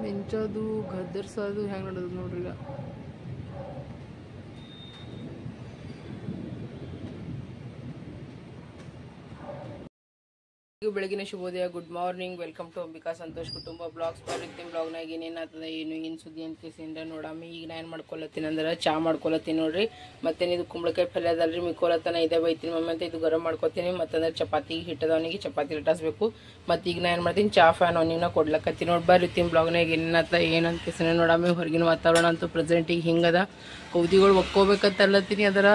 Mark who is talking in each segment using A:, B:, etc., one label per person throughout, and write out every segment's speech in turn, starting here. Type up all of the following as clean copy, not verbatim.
A: ಮಿಂಚೋದು ಗದ್ದರ್ಸೋದು ಹೆಂಗೆ ನಡೆದು ನೋಡ್ರಿ ಈಗ. ಬೆಳಗಿನ ಶುಭೋದಯ, good morning. Welcome to Ambika Santosh ಕುಟುಂಬ ಬ್ಲಾಗ್ಸ್. ಬರೀತೀನಿ ಬ್ಲಾಗ್ನಾಗ ಏನೇನಾಗ್ತದೆ ಏನು ಸುದ್ದಿ ಅಂತ ಕೇಸಿಂದ ನೋಡಮ್ಮಿ. ಈಗ ನಾನು ಏನು ಮಾಡ್ಕೊಳತ್ತೀನಿ ಅಂದ್ರೆ ಚಾ ಮಾಡ್ಕೊಳತ್ತೀನಿ ನೋಡ್ರಿ. ಮತ್ತೇನಿದು ಕುಂಬಳಕಾಯಿ ಪಲ್ಯ ಅದಲ್ರಿ ಮಿಕ್ಕೋಲತ್ತನ ಇದೇ ಬೈತೀನಿ ಮಮ್ಮಿ ಅಂತ. ಇದು ಗರಂ ಮಾಡ್ಕೊತೀನಿ. ಮತ್ತಂದ್ರೆ ಚಪಾತಿ ಹಿಟ್ಟದವನಿಗೆ ಚಪಾತಿ ಲಟಾಸ್ಬೇಕು. ಮತ್ತು ಈಗ ನಾನು ಏನು ಮಾಡ್ತೀನಿ ಚಾ ಫ್ಯಾನ್ ಅವನಿಗೆ ಕೊಡ್ಲಕತ್ತೀನಿ ನೋಡಿ. ಬರೀತೀನಿ ಬ್ಲಾಗ್ನಾಗ ಏನೇನಾಗ್ತದೆ ಏನಂತ ಕೇಸಿನ ನೋಡಮ್ಮಿ. ಹೊರಗಿನ ವಾತಾವರಣ ಅಂತೂ ಪ್ರೆಸೆಂಟಿಗೆ ಹಿಂಗದ. ಕೌದಿಗಳು ಒಕ್ಕೋಬೇಕಂತಲ್ಲತ್ತೀನಿ. ಅದರ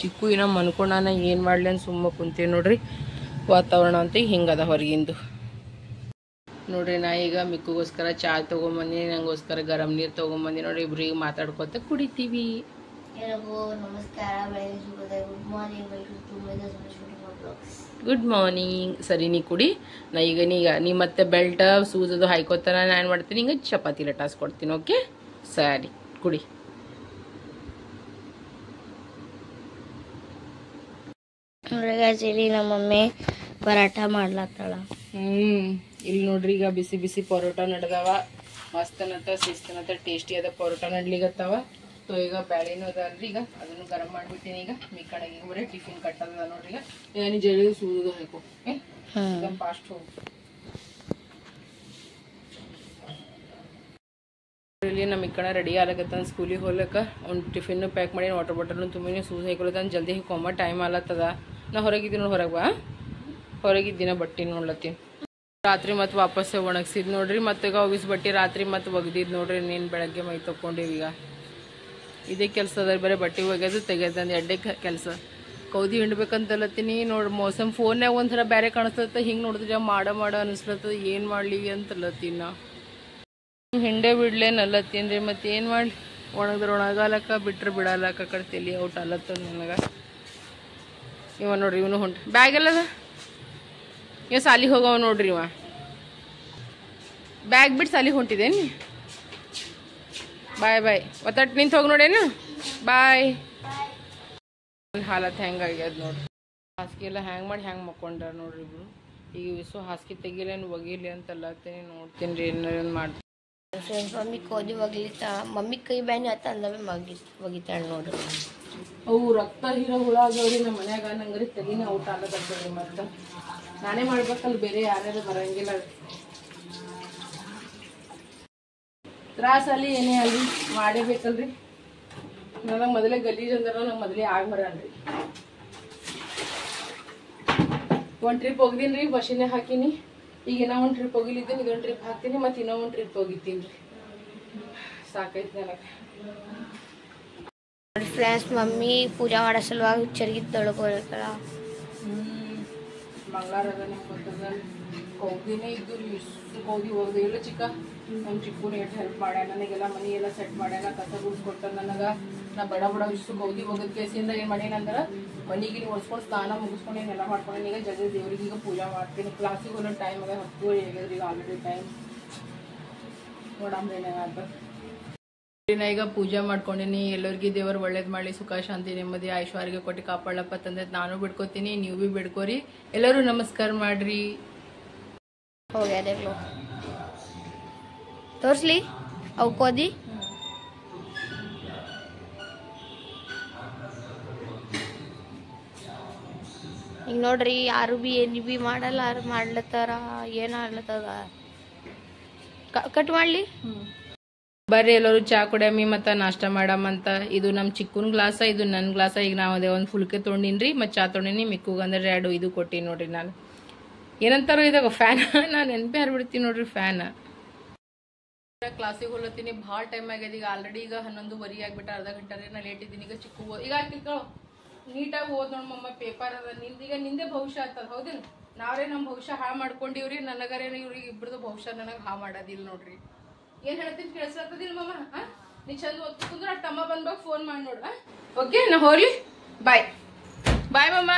A: ಚಿಕ್ಕು ಏನೋ ಮನ್ಕೊಂಡಾನ ಏನು ಮಾಡಲಿ ಅಂತ ಸುಮ್ಮ ಕುಂತೀವಿ ನೋಡ್ರಿ. ವಾತಾವರಣ ಅಂತ ಹಿಂಗದ ಹೊರಗಿಂದು ನೋಡ್ರಿ. ನಾ ಈಗ ಮಿಕ್ಕುಗೋಸ್ಕರ ಚಾ ತೊಗೊಂಬಂದಿನಿ, ನಂಗೋಸ್ಕರ ಗರಂ ನೀರು ತೊಗೊಂಬಂದಿ ನೋಡ್ರಿ. ಇಬ್ರಿಗೆ ಮಾತಾಡ್ಕೊತ ಕುಡಿತೀವಿ. Good morning. ಸರಿ ನೀ ಕುಡಿ. ನಾ ಈಗ ನೀ ಮತ್ತೆ ಬೆಲ್ಟ್ ಸೂಜದು ಹಾಯ್ಕೋತಾನ ನಾನು ಏನು ಮಾಡ್ತೀನಿ ಈಗ ಚಪಾತಿ ಲಟಾಸ್ಕೊಡ್ತೀನಿ. ಓಕೆ ಸರಿ ಕುಡಿ.
B: ನಮ್ಮ ಮಮ್ಮಿ ಪರಾಠ ಮಾಡ್ಲತ್ತಾಳ.
A: ಇಲ್ಲಿ ನೋಡ್ರಿ ಈಗ ಬಿಸಿ ಬಿಸಿ ಪರೋಟ ನಡೆದವ. ಮಸ್ತನತ್ತ ಶಿಸ್ತನತ್ತ ಟೇಸ್ಟಿ ಅದ ಪರೋಟ ನಡ್ಲಿಗತ್ತವ. ಸೊ ಈಗ ಬ್ಯಾಳಿನೂ ಅದ ಅಲ್ರಿ, ಈಗ ಅದನ್ನು ಗರಂ ಮಾಡ್ಬಿಡ್ತೀನಿ. ಈಗ ಮಿಕ್ಕಣಗೆ ಈಗ ಬರೀ ಟಿಫಿನ್ ಕಟ್ಟದ ನೋಡ್ರಿ. ಈಗ ನೀ ಜಲ್ದಿ ಸೂದು ಹಾಕೋ ಈಗ ಫಾಸ್ಟ್ ಹೋಗಿ. ಇಲ್ಲಿ ನಮ್ಮ ಇಕ್ಕಣ ರೆಡಿ ಆಗ್ಲಕತ್ತಾನ ಸ್ಕೂಲಿಗೆ ಹೋಗ್ಲಕ್ಕ. ಅವ್ನು ಟಿಫಿನ್ ಪ್ಯಾಕ್ ಮಾಡಿ ವಾಟರ್ ಬಾಟಲ್ನು ತುಂಬಿ ಸೂಸ್ ಹಾಕೊಳತ್ತಾನ. ಜಲ್ದಿ ಹಾಕೊಂಬ ಟೈಮ್ ಆಗ್ಲತ್ತದ. ನಾ ಹೊರಗಿದ್ದೀನಿ ನೋಡಿ, ಹೊರಗೆ ಬಾ. ಹೊರಗಿದ್ದೀನ ಬಟ್ಟೆ ನೋಡ್ಲತ್ತೀನಿ. ರಾತ್ರಿ ಮತ್ತೆ ವಾಪಸ್ ಒಣಗಿಸಿದ್ ನೋಡ್ರಿ. ಮತ್ತೆ ಈಗ ಒಗಿಸ್ ಬಟ್ಟೆ ರಾತ್ರಿ ಮತ್ತೆ ಒಗ್ದಿದ್ ನೋಡ್ರಿ. ನೀನು ಬೆಳಗ್ಗೆ ಮೈ ತಕ್ಕೊಂಡಿವಿ. ಈಗ ಇದೇ ಕೆಲಸ ಅದ, ಬರೀ ಬಟ್ಟೆ ಒಗ್ಯೋದು ತೆಗೆದಂದು ಎಡ್ಡೆ ಕೆಲಸ. ಕೌದಿ ಹಿಂಡ್ಬೇಕಂತಲತ್ತೀನಿ ನೋಡಿ. ಮೋಸಮ್ ಫೋನ್ಯಾಗ ಒಂಥರ ಬೇರೆ ಕಾಣಿಸ್ತದ, ಹಿಂಗೆ ನೋಡಿದ್ರೆ ಮಾಡ ಅನಿಸ್ಲತ್ತದ. ಏನು ಮಾಡಲಿ ಅಂತಲತ್ತೀನಿ ನಾ. ಹಿಂಡೆ ಬಿಡ್ಲೇನಲ್ಲತ್ತೀನಿ ರೀ. ಮತ್ತೆ ಏನು ಮಾಡಲಿ, ಒಣಗಿದ್ರೆ ಒಣಗಾಲಕ್ಕ, ಬಿಟ್ರೆ ಬಿಡಲಕ್ಕ. ಕಡೆ ತಲೆ ಔಟ್ ಅಲ್ಲತ್ತ ನನಗೆ. ಇವ ನೋಡ್ರಿ, ಇವನು ಹೊಂಟ ಬ್ಯಾಗ್ ಎಲ್ಲದ. ಇವ ಸಾಲಿಗೆ ಹೋಗವ ನೋಡ್ರಿ. ಇವ ಬ್ಯಾಗ್ ಬಿಟ್ಟು ಸಾಲಿಗೆ ಹೊಂಟಿದೇನಿ. ಬಾಯ್ ಬಾಯ್. ಒತ್ತಟ್ಟು ನಿಂತು ಹೋಗಿ ನೋಡೇನು. ಬಾಯ್. ಹಾಲತ್ ಹೆಂಗಾಗ್ಯದ ನೋಡ್ರಿ. ಹಾಸಿಗೆ ಎಲ್ಲ ಹ್ಯಾಂಗ್ ಮಾಡಿ ಹ್ಯಾಂಗೆ ಮಕ್ಕೊಂಡಾರ ನೋಡ್ರಿ ಇಬ್ರು. ಈಗ ವಿಸು ಹಾಸಿಗೆ ತೆಗಿಲೇನು ಒಗಿಲಿ ಅಂತಲ್ಲತ್ತೀನಿ. ನೋಡ್ತೀನಿ ರೀ ಏನಾರು ಮಾಡ್ತೀನಿ.
B: ಮಮ್ಮಿ ಕೋದಿ ಒಗ್ಲಿತಾ, ಮಮ್ಮಿ ಕೈ ಬ್ಯಾನಿ ಆತ ಅಂದವೇ ಒಗಿತಾಳೆ ನೋಡ್ರಿ.
A: ಅವು ರಕ್ತ ಹೀರೋ ಹುಳ ಆಗ್ಯಾವ್ರಿ ನಮ್ಮ ಮನ್ಯಾಗ. ನಂಗ್ರಿ ತೆಗಿನ ಔಟ್ ಆಗತ್ತಲ್ರಿ. ಮತ್ತೆ ನಾನೇ ಮಾಡ್ಬೇಕಲ್ಲ, ಬೇರೆ ಯಾರ್ಯಾರು ಬರಂಗಿಲ್ಲ. ತ್ರಾಸಲ್ಲಿ ಏನೇ ಅಲ್ರಿ ಮಾಡೇಬೇಕಲ್ರಿ. ನನಗೆ ಮೊದಲೇ ಗಲೀಜ್ ಅಂದ್ರೆ ನಂಗೆ ಮೊದಲೇ ಆಗ್ಬರಲ್ರಿ. ಒಂದು ಟ್ರಿಪ್ ಹೋಗ್ದೀನಿ ರೀ, ಬಸ್ಸಿನೇ ಹಾಕಿನಿ. ಈಗ ಇನ್ನೂ ಒಂದು ಟ್ರಿಪ್ ಹೋಗಿಲಿದ್ದೀನಿ, ಇದೊಂದು ಟ್ರಿಪ್ ಹಾಕ್ತೀನಿ, ಮತ್ತು ಇನ್ನೂ ಒಂದು ಟ್ರಿಪ್ ಹೋಗಿತ್ತೀನಿ ರೀ. ಸಾಕೈತಿ ನನಗೆ.
B: ಫ್ರೆಂಡ್ಸ್, ಮಮ್ಮಿ ಪೂಜಾ ಮಾಡೋ ಸಲುವಾಗಿ ಚರ್ಗಿ ತೊಳ್ಕೊಳ್ತಾಳ.
A: ಮಂಗಳಾರ ಅದ ನಿಮ್ಗೆ ಗೊತ್ತದ. ಕೌದಿನೇ ಇದ್ದು ರೀ, ಇಷ್ಟು ಕೌದಿ ಹೋಗ್ದೆ ಇಲ್ಲ ಚಿಕ್ಕ. ನಮ್ಮ ಚಿಕ್ಕೂರು ಎಷ್ಟು ಹೆಲ್ಪ್ ಮಾಡ್ಯಾನ ನನಗೆಲ್ಲ. ಮನೆ ಎಲ್ಲ ಸೆಟ್ ಮಾಡ್ಯಾನ, ಕಸ ಗುಡಿಸ್ಕೊಟ್ಟ ನನಗೆ. ನಾ ಬಡ ಇಷ್ಟು ಕೌದಿ ಹೋಗೋದ್ ಕೇಸಿಂದ ಏನು ಮಾಡೇನಂದ್ರೆ ಮನೆಗೆ ಒರೆಸ್ಕೊಂಡು ಸ್ನಾನ ಮುಗಿಸ್ಕೊಂಡು ಏನೆಲ್ಲ ಮಾಡ್ಕೊಂಡು ಈಗ ಜಲ್ದಿ ದೇವ್ರಿಗೆ ಈಗ ಪೂಜೆ ಮಾಡ್ತೀನಿ. ಕ್ಲಾಸಿಗೆ ಹೋಗೋ ಟೈಮ್ ಆಗ 10 ಹೇಗಿದ್ರಿ ಈಗ ಆಲ್ರೆಡಿ ಟೈಮ್. ನೋಡಂಬ್ರಿ ಏನಾಗ ಈಗ ಪೂಜೆ ಮಾಡ್ಕೊಂಡಿನಿ. ಎಲ್ಲರಿಗೂ ದೇವರು ಒಳ್ಳೇದು ಮಾಡಲಿ, ಸುಖ ಶಾಂತಿ ನೆಮ್ಮದಿ ಐಶ್ವರ್ಯ ಕೊಟ್ಟು ಕಾಪಾಡಲಪ್ಪ ತಂದೆ ನಾನು ಬಿಡ್ಕೋತೀನಿ. ನೀವು ಭೀ ಬಿಡ್ಕೋರಿ. ಎಲ್ಲರೂ ನಮಸ್ಕಾರ ಮಾಡ್ರಿ.
B: ಹೋಗ್ಯಾದೇವ್ಲು ತೋರಿಸ್ಲಿ ಅವು ಕೋದಿ. ಈಗ ನೋಡ್ರಿ, ಯಾರು ಭೀ ಏನು ಭೀ ಮಾಡಲ್ಲ, ಮಾಡ್ಲತ್ತಾರ. ಏನು ಆಗ್ಲತ್ತದ, ಕಟ್ ಮಾಡ್ಲಿ.
A: ಬರ್ರಿ ಎಲ್ಲರೂ ಚಾ ಕುಡಿಯಮ್ಮಿ ಮತ್ತು ನಾಷ್ಟ ಮಾಡಮ್ಮಂತ. ಇದು ನಮ್ಮ ಚಿಕ್ಕನ ಗ್ಲಾಸ, ಇದು ನನ್ನ ಗ್ಲಾಸ. ಈಗ ನಾವು ಅದೇ ಒಂದು ಫುಲ್ಕೆ ತೊಗೊಂಡಿನಿ ರೀ, ಮತ್ತು ಚಾ ತೊಗೊಂಡಿನಿ. ಮಿಕ್ಕುಗಂದ್ರೆ 2 ಇದು ಕೊಟ್ಟಿನಿ ನೋಡ್ರಿ. ನಾನು ಏನಂತಾರೋ ಇದಾಗ ಫ್ಯಾನ್ ನಾನು ನೆನಪೇ ಹರಿಬಿಡ್ತೀನಿ ನೋಡ್ರಿ. ಫ್ಯಾನ್ ಕ್ಲಾಸಿಗೆ ಹೋಗ್ಲತ್ತೀನಿ. ಭಾಳ ಟೈಮ್ ಆಗ್ಯದ. ಈಗ ಆಲ್ರೆಡಿ ಈಗ 11:15 ಆಗ್ಬಿಟ್ಟ. ಅರ್ಧ ಗಂಟೆ ರೀ ನಾ ಲೇಟ್ ಇದ್ದೀನಿ. ಈಗ ಚಿಕ್ಕು ಈಗ ತಿಳ್ಕೊ ನೀಟಾಗಿ ಓದ್ ನೋಡಿ ಮಮ್ಮ. ಪೇಪರ್ ಅದ ನಿಂದೀಗ, ನಿಂದೆ ಭವಿಷ್ಯ ಆಗ್ತದ. ಹೌದಿಲ್ಲ, ನಾವ್ರೇ ನಮ್ಮ ಭವಿಷ್ಯ ಹಾಳು ಮಾಡ್ಕೊಂಡಿವ್ರಿ. ನನಗರೇನು ಇವ್ರಿಗೆ ಇಬ್ಬರದು ಭವಿಷ್ಯ ನನಗೆ ಹಾಳು ಮಾಡೋದಿಲ್ಲ ನೋಡ್ರಿ. ಏನು ಹೇಳ್ತೀನಿ ಕೇಳಿಸ್ಲತ್ತದಿಲ್ಲ ಮಮ್ಮ. ನೀ ಚಂದ ಓದ್ಕೊಂಡ್ರೆ ಆ ತಮ್ಮ ಬಂದಾಗ ಫೋನ್ ಮಾಡಿ ನೋಡ್ರ. ಓಕೆ, ನಾ ಹೋಗ್ಲಿ. ಬಾಯ್ ಬಾಯ್ ಮಮ್ಮ.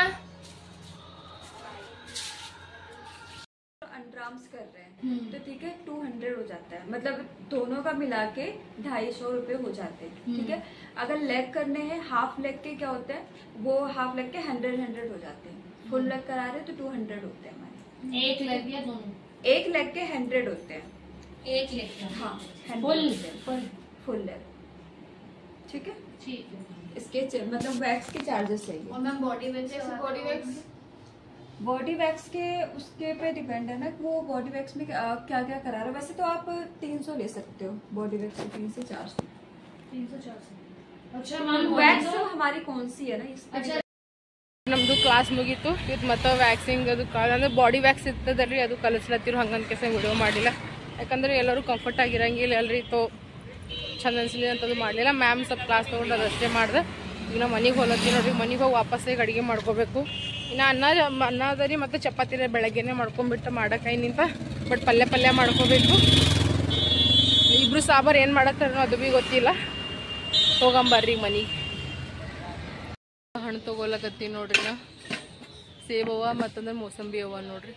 C: अनट्राम्स कर रहे हैं तो ठीक है 200 हो जाता है, मतलब दोनों का मिला के 250 रुपये हो जाते हैं. ठीक है, अगर लेग करने हैं हाफ लेग के क्या होते हैं, वो हाफ लेग के 100 हो जाते हैं. फुल लेग करा रहे तो 200 होते हैं हमारे.
B: एक लेग या दोनों?
C: एक लेग के 100 होते हैं.
B: 1 लेते हैं।
C: हाँ फुल है, ठीक है।
B: ठीक है।
C: इसके मतलब वैक्स के चार्जेस चाहिए।
B: और ma'am body wax
C: body wax के उसके पे डिपेंड है ना कि वो बॉडी वैक्स में क्या क्या करा रहा है। वैसे तो आप 300 ले सकते हो बॉडी वैक्स के, 3 से 400।
B: 300-400। अच्छा मैम
C: वैक्स हमारी कौन सी है ना इस पे।
B: अच्छा
A: ನಮ್ಮದು ಕ್ಲಾಸ್ ಮುಗೀತು ಇದು ಮತ್ತೆ ವ್ಯಾಕ್ಸಿಂಗ್ ಅದು ಅಂದರೆ ಬಾಡಿ ವ್ಯಾಕ್ಸ್ ಇರ್ತದಲ್ರಿ ಅದು ಕಲಿಸ್ಲತ್ತಿರು ಹಂಗಂತ ಕೆಲಸ ವಿಡಿಯೋ ಮಾಡಿಲ್ಲ ಯಾಕಂದ್ರೆ ಎಲ್ಲರೂ ಕಂಫರ್ಟ್ ಆಗಿರಂಗಿಲ್ಲ ಅಲ್ರಿ ತೋ ಚಂದ ಅನ್ಸಲಿ ಅಂತದು ಮಾಡಲಿಲ್ಲ ಮ್ಯಾಮ್ ಸ್ವಲ್ಪ ಕ್ಲಾಸ್ ತೊಗೊಂಡು ಅದಷ್ಟೇ ಮಾಡಿದೆ ಈಗ ನಾವು ಮನೆಗೆ ಹೋಲತ್ತೀವಿ ನೋಡ್ರಿ ಮನೆಗೆ ಹೋಗಿ ವಾಪಸ್ ಈಗ ಅಡುಗೆ ಮಾಡ್ಕೋಬೇಕು ಇನ್ನು ಅನ್ನ ಅದರಿ ಮತ್ತು ಚಪಾತಿ ಬೆಳಗ್ಗೆನೇ ಮಾಡ್ಕೊಂಬಿಟ್ಟು ಮಾಡೋಕೆ ನಿಂತ ಬಟ್ ಪಲ್ಯ ಮಾಡ್ಕೋಬೇಕು ಇಬ್ಬರು ಸಾಂಬಾರು ಏನು ಮಾಡತ್ತಾರೋ ಅದು ಭೀ ಗೊತ್ತಿಲ್ಲ ಹೋಗಂಬರ್ರಿ ಮನೆಗೆ ಹಣ್ಣು ತೊಗೊಳಕತ್ತೀವಿ ನೋಡ್ರಿ ನಾ ಸೇಬವ ಮತ್ತಂದ್ರೆ ಮೋಸಂಬಿ ಅವ ನೋಡ್ರಿ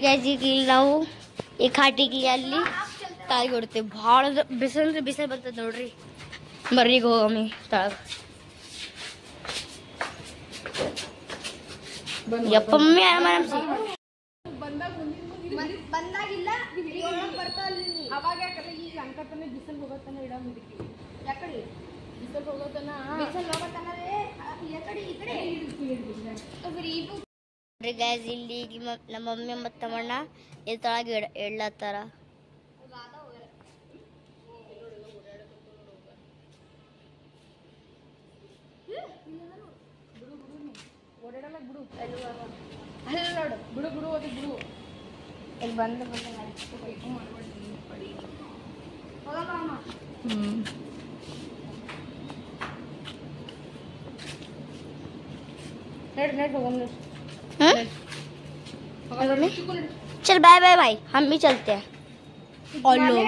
B: ಈಗ ನಾವು ಈ ಕಾಟಿಗೆ ಅಲ್ಲಿ ತಾಯಿ ಹೊಡ್ತೇವೆ ಭಾಳ ಬಿಸಿಲು ಬರ್ತದೆ ನೋಡ್ರಿ ಬರ್ರಿಗೆ ಹೋಗಮ್ಮಿ ತಾಳ ಯಪ್ಪಮ್ಮಿ ಆರಾಮಸಿ ಬಂದಾಗಿಲ್ಲ
A: ಅವಾಗ ಯಾಕಂದ್ರೆ ಈಗ ಅಂಕತನ ಬಿಸಿಲು ಹೋಗತ್ತನ ಇಡ ಮುದುಕಿ ಯಾಕಡೆ ಬಿಸಿಲು ಹೋಗತ್ತನ
B: ಗೈಸ್ ಇಲ್ಲಿ ನಮ್ಮ ಮಮ್ಮಿ ಮತ್ತು ತಮ್ಮಣ್ಣ ಇಲ್ಲಿ ತಳಗ ಇಡ್ಲತ್ತಾರ
A: ಬಿಡು ಅದು ಬಿಡು
B: ಇಲ್ಲಿ ಬಂದು चल बाय बाय भाई हम भी चलते हैं और लोग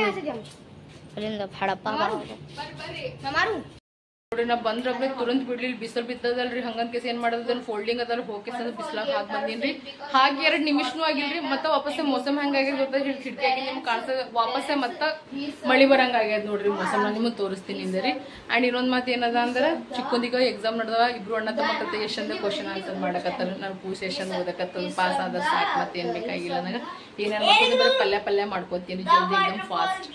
A: ನೋಡ್ರಿ ನಾ ಬಂದ್ರಬ್ಲೆ ತುರಂತ ಬಿಡ್ಲಿಲ್ಲ ಬಿಸಿಲು ಬಿದ್ದದಲ್ರಿ ಹಂಗಂತ ಕೇಸ್ ಏನ್ ಮಾಡೋದನ್ನ ಫೋಲ್ಡಿಂಗ್ ಅದಲ್ಲ ಹೋಗಿ ಬಿಸ್ಲಾಗ ಹಾಕಿ ಬಂದೀನ್ರಿ ಹಾಗೆ 2 ನಿಮಿಷನೂ ಆಗಿಲ್ರಿ ಮತ್ತೆ ವಾಪಸ್ಸೆ ಮೋಸಮ್ ಹೆಂಗಾಗ್ಯದ ಗೊತ್ತಾ ಕಿಟಕಿಯಾಗಿ ನಿಮ್ಗೆ ಕಾಣಿಸ್ತದ ವಾಪಸ್ಸೆ ಮತ್ತೆ ಮಳಿ ಬರಂಗ ಆಗ್ಯದ ನೋಡ್ರಿ ಮೋಸಮ್ ನಾನು ನಿಮಗೆ ತೋರಿಸ್ತೀನಿ ಇಂದ್ರಿ ಅಂಡ್ ಇನ್ನೊಂದ್ ಮಾತು ಏನದ ಅಂದ್ರೆ ಚಿಕ್ಕಂದಿಗ ಎಕ್ಸಾಮ್ ನಡೆದವ ಇಬ್ರು ಅಣ್ಣ ತಮ್ಮ ಕತೆ ಎಷ್ಟಂದ ಕ್ವಶನ್ ಆನ್ಸರ್ ಮಾಡಕತ್ತಾರ ನಾನು ಪೂ ಸೆಷನ್ ಓದಕತ್ತ ಪಾಸ್ ಆದ ಸಾಕು ಮತ್ತೆ ಏನ್ ಬೇಕಾಗಿಲ್ಲ ನನಗೆ ಏನೇನು ಮಾಡ್ಕೊಂಡು ಬರೀ ಪಲ್ಯ ಮಾಡ್ಕೋತೀನಿ ಜಲ್ದಿ ಎಕ್ದಮ್ ಫಾಸ್ಟ್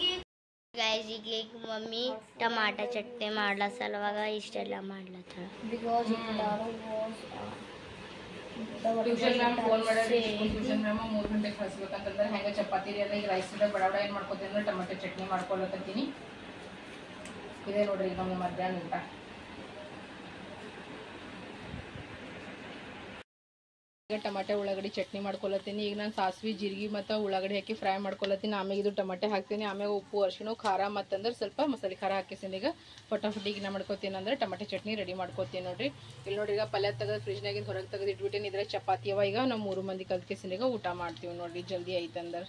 B: ಗೈಸ್ ಈಗ ಮಮ್ಮಿ ಟಮಾಟ ಚಟ್ನಿ ಮಾಡ್ಲಾ ಸಲುವಾಗ ಇಷ್ಟೆಲ್ಲ ಮಾಡ್ಲತ್ತಾಳ
A: ಟ್ಯೂಷನ್ ಮ್ಯಾಮ್ ಫೋನ್ ಮಾಡಿದ್ರಿ ಟ್ಯೂಷನ್ ಮ್ಯಾಮ್ 3 ಗಂಟೆಗೆ ಕಳಿಸ್ಬೇಕಂತಂದ್ರೆ ಹೆಂಗೆ ಚಪಾತಿ ರೀ ಅದ ಈಗ ರೈಸ್ ಇದೆ ಬಡ ಏನು ಮಾಡ್ಕೋತೀನಿ ಅಂದ್ರೆ ಟೊಮೆಟೊ ಚಟ್ನಿ ಮಾಡ್ಕೊಳಕತ್ತೀನಿ ಇದೇ ನೋಡ್ರಿ ಈಗ ನಮ್ಮ ಮಧ್ಯಾಹ್ನ ಊಟ ಈಗ ಟಮಾಟೆ ಉಳ್ಳಾಗಡ್ಡಿ ಚಟ್ನಿ ಮಾಡ್ಕೊಳತ್ತೀನಿ ಈಗ ನಾನು ಸಾಸಿವೆ ಜೀರಿಗೆ ಮತ್ತು ಉಳ್ಳಾಗಡ್ಡಿ ಹಾಕಿ ಫ್ರೈ ಮಾಡ್ಕೊಳತ್ತೀನಿ ಆಮೇಲೆ ಇದು ಟಮಾಟೆ ಹಾಕ್ತೀನಿ ಆಮೇಲೆ ಉಪ್ಪು ಅರಿಶಿಣ ಖಾರ ಮತ್ತಂದ್ರೆ ಸ್ವಲ್ಪ ಮಸಾಲೆ ಖಾರ ಹಾಕಿಸ್ತೀನಿ ಈಗ ಫಟಾಫಟಿಗೆ ನಾ ಮಾಡ್ಕೋತೀನಿ ಅಂದ್ರೆ ಟಮಾಟೆ ಚಟ್ನಿ ರೆಡಿ ಮಾಡ್ಕೋತೀನಿ ನೋಡ್ರಿ ಇಲ್ಲಿ ನೋಡ್ರಿ ಈಗ ಪಲ್ಯ ತೆಗೆದು ಫ್ರಿಜ್ನಾಗಿಂದ ಹೊರಗೆ ತೆಗೆದು ಇಟ್ಬಿಟ್ಟಿನಿ ಇದ್ರೆ ಚಪಾತಿ ಅವ ಈಗ ನಾವು 3 ಮಂದಿ ಕಲ್ತ್ಕೇಸಿನ ಈಗ ಊಟ ಮಾಡ್ತೀವಿ ನೋಡ್ರಿ ಜಲ್ದಿ ಐತಂದ್ರೆ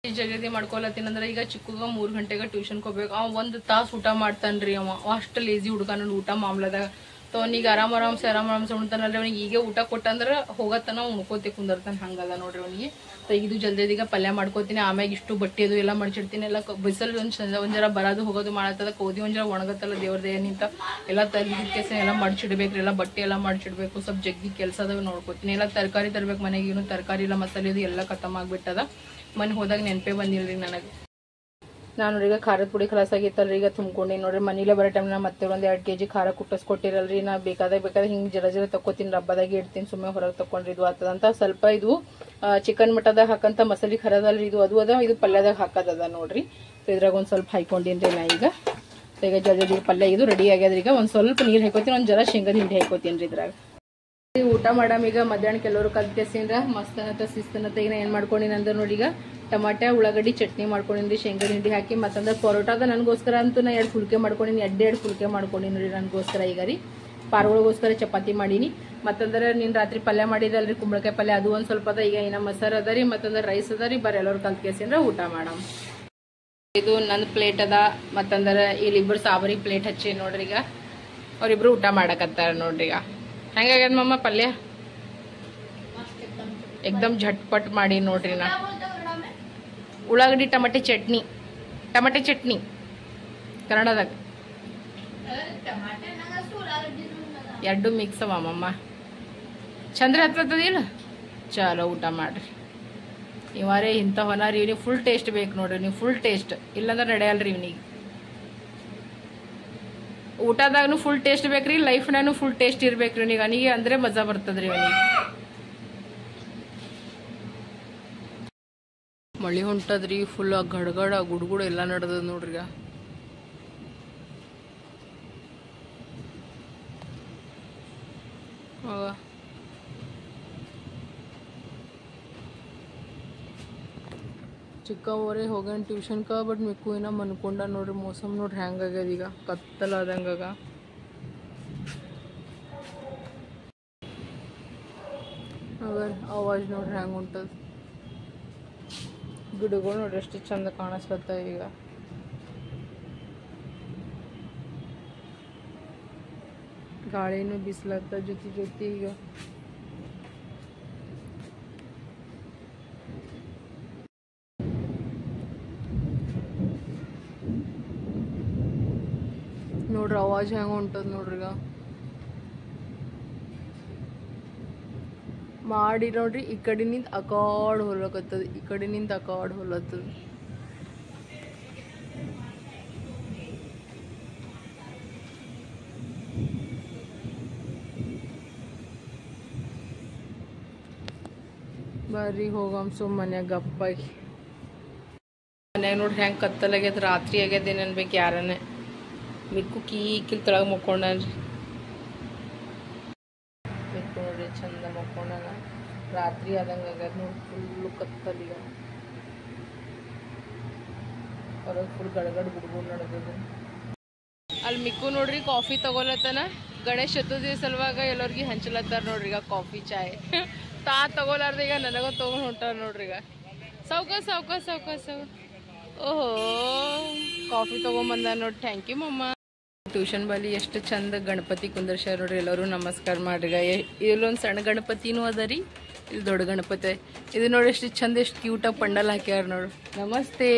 A: ಜಲ್ದಿ ಮಾಡ್ಕೊಳತ್ತೀನಿ ಅಂದ್ರೆ ಈಗ ಚಿಕ್ಕಗ 3 ಗಂಟೆಗೆ ಟ್ಯೂಷನ್ಗೆ ಹೋಗ್ಬೇಕು ಅವ 1 ತಾಸು ಊಟ ಮಾಡ್ತಾನ್ರಿ ಅವ ಅಷ್ಟು ಲೇಜಿ ಹುಡುಗ ನನ್ನ ಊಟ ಮಾಮ್ಲದಾಗ तो ಅವನಿಗೆ ಆರಾಮಸೆ ಉಣ್ತಾನಲ್ರಿ ಅವನಿಗೆ ಈಗ ಊಟ ಕೊಟ್ಟಂದ್ರೆ ಹೋಗತ್ತನ ಉಣ್ಕೋತಿ ಕುಂದರ್ತಾನೆ ಹಂಗಲ್ಲ ನೋಡ್ರಿ ಅವನಿಗೆ ಸೊ ಇದು ಜಲ್ದಿ ಈಗ ಪಲ್ಯ ಮಾಡ್ಕೋತೀನಿ ಆಮ್ಯಾಗ ಇಷ್ಟು ಬಟ್ಟೆ ಅದು ಎಲ್ಲ ಮಡ್ಚಿಡ್ತೀನಿ ಎಲ್ಲ ಬಿಸಿಲು ಒಂದ್ ಜರ ಬರೋದು ಹೋಗೋದು ಮಾಡತ್ತದ ಕೋದಿ ಒಂದ್ ಜರ ಒಣಗತ್ತಲ್ಲ ದೇವ್ರ ನಿಂತ ಎಲ್ಲ ತಲೆಸ ಎಲ್ಲ ಮಡ್ಚಿಡ್ಬೇಕ್ರಿ ಎಲ್ಲ ಬಟ್ಟೆ ಎಲ್ಲ ಮಡ್ಚಿಡ್ಬೇಕು ಸ್ವಲ್ಪ ಜಗ್ಗಿ ಕೆಲಸ ಅದಾವ ನೋಡ್ಕೋತೀನಿ ಎಲ್ಲ ತರಕಾರಿ ತರ್ಬೇಕು ಮನೆಗೆ ಏನು ತರಕಾರಿ ಇಲ್ಲ ಮಸಾಲೆ ಅದು ಎಲ್ಲ ಖತಮ್ ಆಗ್ಬಿಟ್ಟದ ಮನೆ ಹೋದಾಗ ನೆನಪೇ ಬಂದಿಲ್ರಿ ನನಗೆ ನಾನು ಈಗ ಖಾರದ ಪುಡಿ ಖಲಾಸ್ ಆಗಿತ್ತಲ್ರಿ ಈಗ ತುಂಬ್ಕೊಂಡು ನೋಡ್ರಿ ಮನೇಲೆ ಬರೋ ಟೈಮ್ ಮತ್ತೆ ಒಂದು 2 kg ಖಾರ ಕುಟ್ಟಿಸ್ಕೊಟ್ಟಿರಲ್ರಿ ನಾ ಬೇಕಾದ್ರೆ ಹಿಂಗೆ ಜರ ತಕ್ಕೋತೀನಿ ರಬ್ಬದಾಗಿ ಇಡ್ತೀನಿ ಸುಮ್ಮನೆ ಹೊರಗೆ ತಕೊಂಡ್ರಿ ಇದು ಆಗ್ತದಂತ ಸ್ವಲ್ಪ ಇದು ಚಿಕನ್ ಮಟದಾಗ ಹಾಕಂತ ಮಸಾಲೆ ಖರದಲ್ರಿ ಇದು ಅದು ಅದ ಇದು ಪಲ್ಯದಾಗ ಹಾಕೋದದ ನೋಡ್ರಿ ಸೊ ಇದ್ರಾಗ ಒಂದು ಸ್ವಲ್ಪ ಹಾಕೊಂಡೀನಿ ನಾ ಈಗ ಈಗ ಜಲ್ದಿ ಪಲ್ಯ ಇದು ರೆಡಿ ಆಗ್ಯದ್ರಿ ಈಗ ಒಂದು ಸ್ವಲ್ಪ ನೀರು ಹಾಕೋತೀನಿ ಒಂದು ಜರ ಶೇಂಗದ ಹಿಂಡಿ ಹಾಕೋತೀನಿ ಇದ್ರಾಗ ಊಟ ಮಾಡಮ್ ಈಗ ಮಧ್ಯಾಹ್ನ ಕೆಲವರು ಕಲ್ತೇಸಿಂದ್ರ ಮಸ್ತನತ ಶಿಸ್ತನತ ಈಗ ಏನ್ ಮಾಡ್ಕೊಂಡಿನಿ ಅಂದ್ರೆ ನೋಡಿ ಈಗ ಟಮಾಟೆ ಉಳ್ಳಾಗಡ್ಡಿ ಚಟ್ನಿ ಮಾಡ್ಕೊಂಡಿನಿ ಶೇಂಗದ ಹಿಂಡಿ ಹಾಕಿ ಮತ್ತಂದ್ರೆ ಪರೋಟಾದ ನನಗೋಸ್ಕರ ಅಂತೂ ನಾ 2 ಫುಲ್ಕೆ ಮಾಡ್ಕೊಂಡಿನಿ 2 ಫುಲ್ಕೆ ಮಾಡ್ಕೊಂಡಿನಿ ನೋಡಿ ನನಗೋಸ್ಕರ ಈಗ ರೀ ಪಾರ್ಗಳಿಗೋಸ್ಕರ ಚಪಾತಿ ಮಾಡೀನಿ ಮತ್ತಂದ್ರೆ ನೀನು ರಾತ್ರಿ ಪಲ್ಯ ಮಾಡಿದಲ್ರಿ ಕುಂಬಳಕಾಯಿ ಪಲ್ಯ ಅದು ಒಂದು ಸ್ವಲ್ಪ ಅದ ಈಗ ಇನ್ನ ಮಸಾರ ಅದ ರೀ ಮತ್ತಂದ್ರೆ ರೈಸ್ ಅದ ರೀ ಬರೀ ಎಲ್ಲರೂ ಕಲ್ತ್ಕೇಸಿಂದ್ರ ಊಟ ಮಾಡಮ್ ಇದು ನನ್ನ ಪ್ಲೇಟ್ ಅದ ಮತ್ತಂದ್ರೆ ಇಲ್ಲಿಬ್ರು ಸಾಬರಿ ಪ್ಲೇಟ್ ಹಚ್ಚಿ ನೋಡ್ರಿ ಈಗ ಅವ್ರಿಬ್ರು ಊಟ ಮಾಡಕತ್ತಾರ ನೋಡ್ರಿ ಈಗ ಹೆಂಗಾಗ್ಯದ ಮಮ್ಮ ಪಲ್ಯ ಎಕ್ದಮ್ ಝಟ್ಪಟ್ ಮಾಡಿ ನೋಡ್ರಿ ನಾ ಉಳ್ಳಾಗಡ್ಡಿ ಟಮಾಟೆ ಚಟ್ನಿ ಕನ್ನಡದಾಗ 2 ಮಿಕ್ಸ್ ಅವ ಮಮ್ಮ ಚಂದ್ರ ಹತ್ತದಿಲ್ಲ ಚಲೋ ಊಟ ಮಾಡ್ರಿ ಇವಾರೇ ಇಂಥ ಹೊನಾರಿ ಇವ್ನಿಗೆ ಫುಲ್ ಟೇಸ್ಟ್ ಬೇಕು ನೋಡ್ರಿ ನೀವು, ಫುಲ್ ಟೇಸ್ಟ್ ಇಲ್ಲಾಂದ್ರೆ ನಡೆಯಲ್ರಿ ಇವ್ನಿಗೆ. ಊಟದಾಗೂ ಫುಲ್ ಟೇಸ್ಟ್ ಬೇಕ್ರಿ, ಲೈಫ್ನಾಗೂ ಫುಲ್ ಟೇಸ್ಟ್ ಇರ್ಬೇಕ್ರಿ ಇವ್ನಿಗೆ. ಅವನಿಗೆ ಅಂದ್ರೆ ಮಜಾ ಬರ್ತದ್ರಿ ಅವನಿಗೆ. ಮಳಿ ಹೊಂಟದ್ರಿ, ಫುಲ್ ಗಡ್ಗಡ ಗುಡ್ಗುಡ ಎಲ್ಲ ನಡ್ದದ ನೋಡ್ರಿ. ಈಗ ಚಿಕ್ಕವರೇ ಹೋಗ್ಯಾನ ಟ್ಯೂಷನ್ಕ, ಬಟ್ ಮಿಕ್ಕು ಏನ ಮನ್ಕೊಂಡ ನೋಡ್ರಿ. ಮೋಸಮ್ ನೋಡ್ರಿ ಹೆಂಗಾಗ್ಯದ, ಈಗ ಕತ್ತಲಾದಂಗಾಗ. ಆವಾಜ್ ನೋಡ್ರಿ ಹೆಂಗೆ ಹೊಂಟದ. ಗಿಡಗಳು ನೋಡ್ರಿ ಎಷ್ಟು ಚಂದ ಕಾಣಿಸ್ಲತ್ತ ಈಗ. ಗಾಳಿನೂ ಬಿಸ್ಲತ್ತ ಜೊತೆ ಜೊತೆ ಈಗ. ನೋಡ್ರಿ ಆವಾಜ್ ಹೆಂಗ ಹೊಂಟದ ನೋಡ್ರಿ. ಈಗ ಮಾಡಿ ನೋಡ್ರಿ, ಈ ಕಡೆನಿಂದ ಅಕಾಡ್ ಹೊಲಕತ್ತದ, ಈ ಕಡೆನಿಂದ ಅಕಾಡ್ ಹೊಲತ್ತದ. ಬರ್ರಿ ಹೋಗಮ್ ಸುಮ್ ಮನ್ಯಾಗ ಗಪ್ಪಾಗಿ. ಮನ್ಯಾಗ ನೋಡ್ರಿ ಹೆಂಗೆ ಕತ್ತಲಾಗ್ಯದ, ರಾತ್ರಿ ಆಗ್ಯದ ಏನು ಅನ್ಬೇಕು ಯಾರನ್ನೇ. ಮಿಕ್ಕು ಕೀಕಿಲ್ ತೊಳಗೆ ಮಕ್ಕೊಂಡ್ರಿ. ಮಿಕ್ಕು ನೋಡ್ರಿ ಚಂದ ಮಕ್ಕೊಂಡಾನ, ರಾತ್ರಿ ಆದಂಗೆ ಆಗ್ಯದ ನೋಡಿ, ಫುಲ್ಲು ಕತ್ತಲೀಗ. ಹೊರಗೆ ಫುಲ್ ಗಡಗಡ ಗುಡ್ಗುಡ್ ನಡೆದದ. ಅಲ್ಲಿ ಮಿಕ್ಕು ನೋಡ್ರಿ ಕಾಫಿ ತಗೊಲತ್ತನ. ಗಣೇಶ ಚತುರ್ಥಿ ಸಲುವಾಗ ಎಲ್ಲರಿಗೆ ಹಂಚಲತ್ತಾರ ನೋಡ್ರಿ ಈಗ ಕಾಫಿ ಚಾಯ್. ತಗೋಲಾರ್ದ ಈಗ ನನಗೂ ತೊಗೊಂಡು ಹೊಂಟಾರ ನೋಡ್ರಿ. ಈಗ ಸಾವ್ಕಾಸ್ ಸಾವ್ಕಾಸ್ ಸಾವ್ಕಾಸ್ ಸಾವ್. ಓಹೋ ಕಾಫಿ ತೊಗೊಂಬಂದ ನೋಡಿ. ಥ್ಯಾಂಕ್ ಯು ಮಮ್ಮ. ಟ್ಯೂಷನ್ ಬಳಿ ಎಷ್ಟು ಚಂದ ಗಣಪತಿ ಕುಂದರ್ಸ್ಯಾರ ನೋಡ್ರಿ. ಎಲ್ಲರೂ ನಮಸ್ಕಾರ ಮಾಡ್ರಿ. ಇಲ್ಲೊಂದು ಸಣ್ಣ ಗಣಪತಿನೂ ಅದ ರೀ, ಇಲ್ಲಿ ದೊಡ್ಡ ಗಣಪತಿ. ಇದು ನೋಡಿ ಎಷ್ಟು ಚಂದ, ಎಷ್ಟು ಕ್ಯೂಟಾಗಿ ಪಂಡಲ್ ಹಾಕ್ಯಾರ ನೋಡು. ನಮಸ್ತೆ,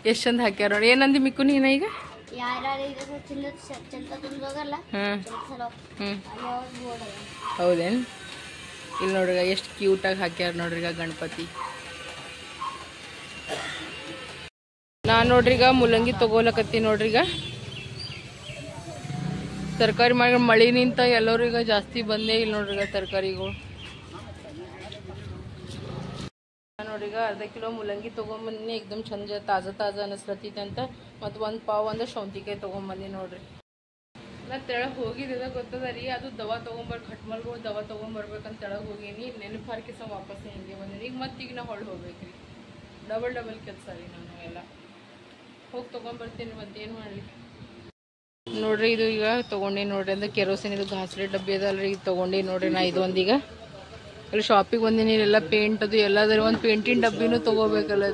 A: ಎಷ್ಟು ಚಂದ ಹಾಕ್ಯಾರ ನೋಡಿ. ಏನಂದಿ ಮಿಕ್ಕು ನೀನ ಈಗ? ಹೌದೇನು? ಇಲ್ಲಿ ನೋಡ್ರಿ ಎಷ್ಟು ಕ್ಯೂಟಾಗಿ ಹಾಕ್ಯಾರ ನೋಡ್ರಿ ಈಗ ಗಣಪತಿ. ನಾನು ನೋಡ್ರಿ ಈಗ ಮುಲ್ಲಂಗಿ ತಗೋಲಕತ್ತಿ ನೋಡ್ರಿ. ಈಗ ತರಕಾರಿ ಮಾಡಿ ಮಳಿ ನಿಂತ ಎಲ್ಲರೂ ಈಗ ಜಾಸ್ತಿ ಬಂದೇ ಇಲ್ಲ ನೋಡ್ರಿ ಈಗ ತರಕಾರಿಗಳು. ನೋಡ್ರಿ ಈಗ ಅರ್ಧ ಕಿಲೋ ಮುಲ್ಲಂಗಿ ತೊಗೊಂಬಂದಿನಿ. ಏಕ್ದಮ್ ಚಂದ ತಾಜಾ ತಾಜಾ ಅನಿಸ್ಲತ್ತೈತೆ ಅಂತ. ಮತ್ತು ಒಂದು ಪಾವ್ ಒಂದು ಸೌಂತಿಕಾಯಿ ತೊಗೊಂಬಂದಿ ನೋಡ್ರಿ. ನಾ ತೆಳಗೆ ಹೋಗಿದ್ದ ಗೊತ್ತದ ರೀ, ಅದು ದವಾ ಖಟ್ಮಲ್ಗಳು ದವಾ ತೊಗೊಂಬರ್ಬೇಕಂತ ತೆಳಗೆ ಹೋಗೀನಿ. ನೆನಪು ಹಾರ್ಕಿಸ ವಾಪಸ್ ಹಿಂಗೆ ಬಂದೀನಿ. ಈಗ ಮತ್ತೀಗ ನಾ ಹೊಳ್ಳಿ ಹೋಗ್ಬೇಕ್ರಿ. ಡಬಲ್ ಕೆಲಸ ರೀ. ನಾನು ಎಲ್ಲ ಹೋಗಿ ತೊಗೊಂಬರ್ತೀನಿ, ಮತ್ತೇನು ಮಾಡಲಿ ನೋಡ್ರಿ. ಇದು ಈಗ ತೊಗೊಂಡು ನೋಡ್ರಿ ಅಂದ್ರೆ ಕೆರೋಸಿನ್, ಇದು ಘಾಸ್ರಿ ಡಬ್ಬಿ ಅದಲ್ರಿ, ಇದು ತೊಗೊಂಡು ನೋಡ್ರಿ. ನಾ ಇದು ಒಂದೀಗ ಅಲ್ಲಿ ಶಾಪಿಗೆ ಬಂದಿನಿ. ಎಲ್ಲ ಪೇಂಟ್ ಅದು ಎಲ್ಲಾದ್ರೂ ಒಂದು ಪೇಂಟಿನ ಡಬ್ಬಿನೂ ತೊಗೋಬೇಕಲ್ಲ.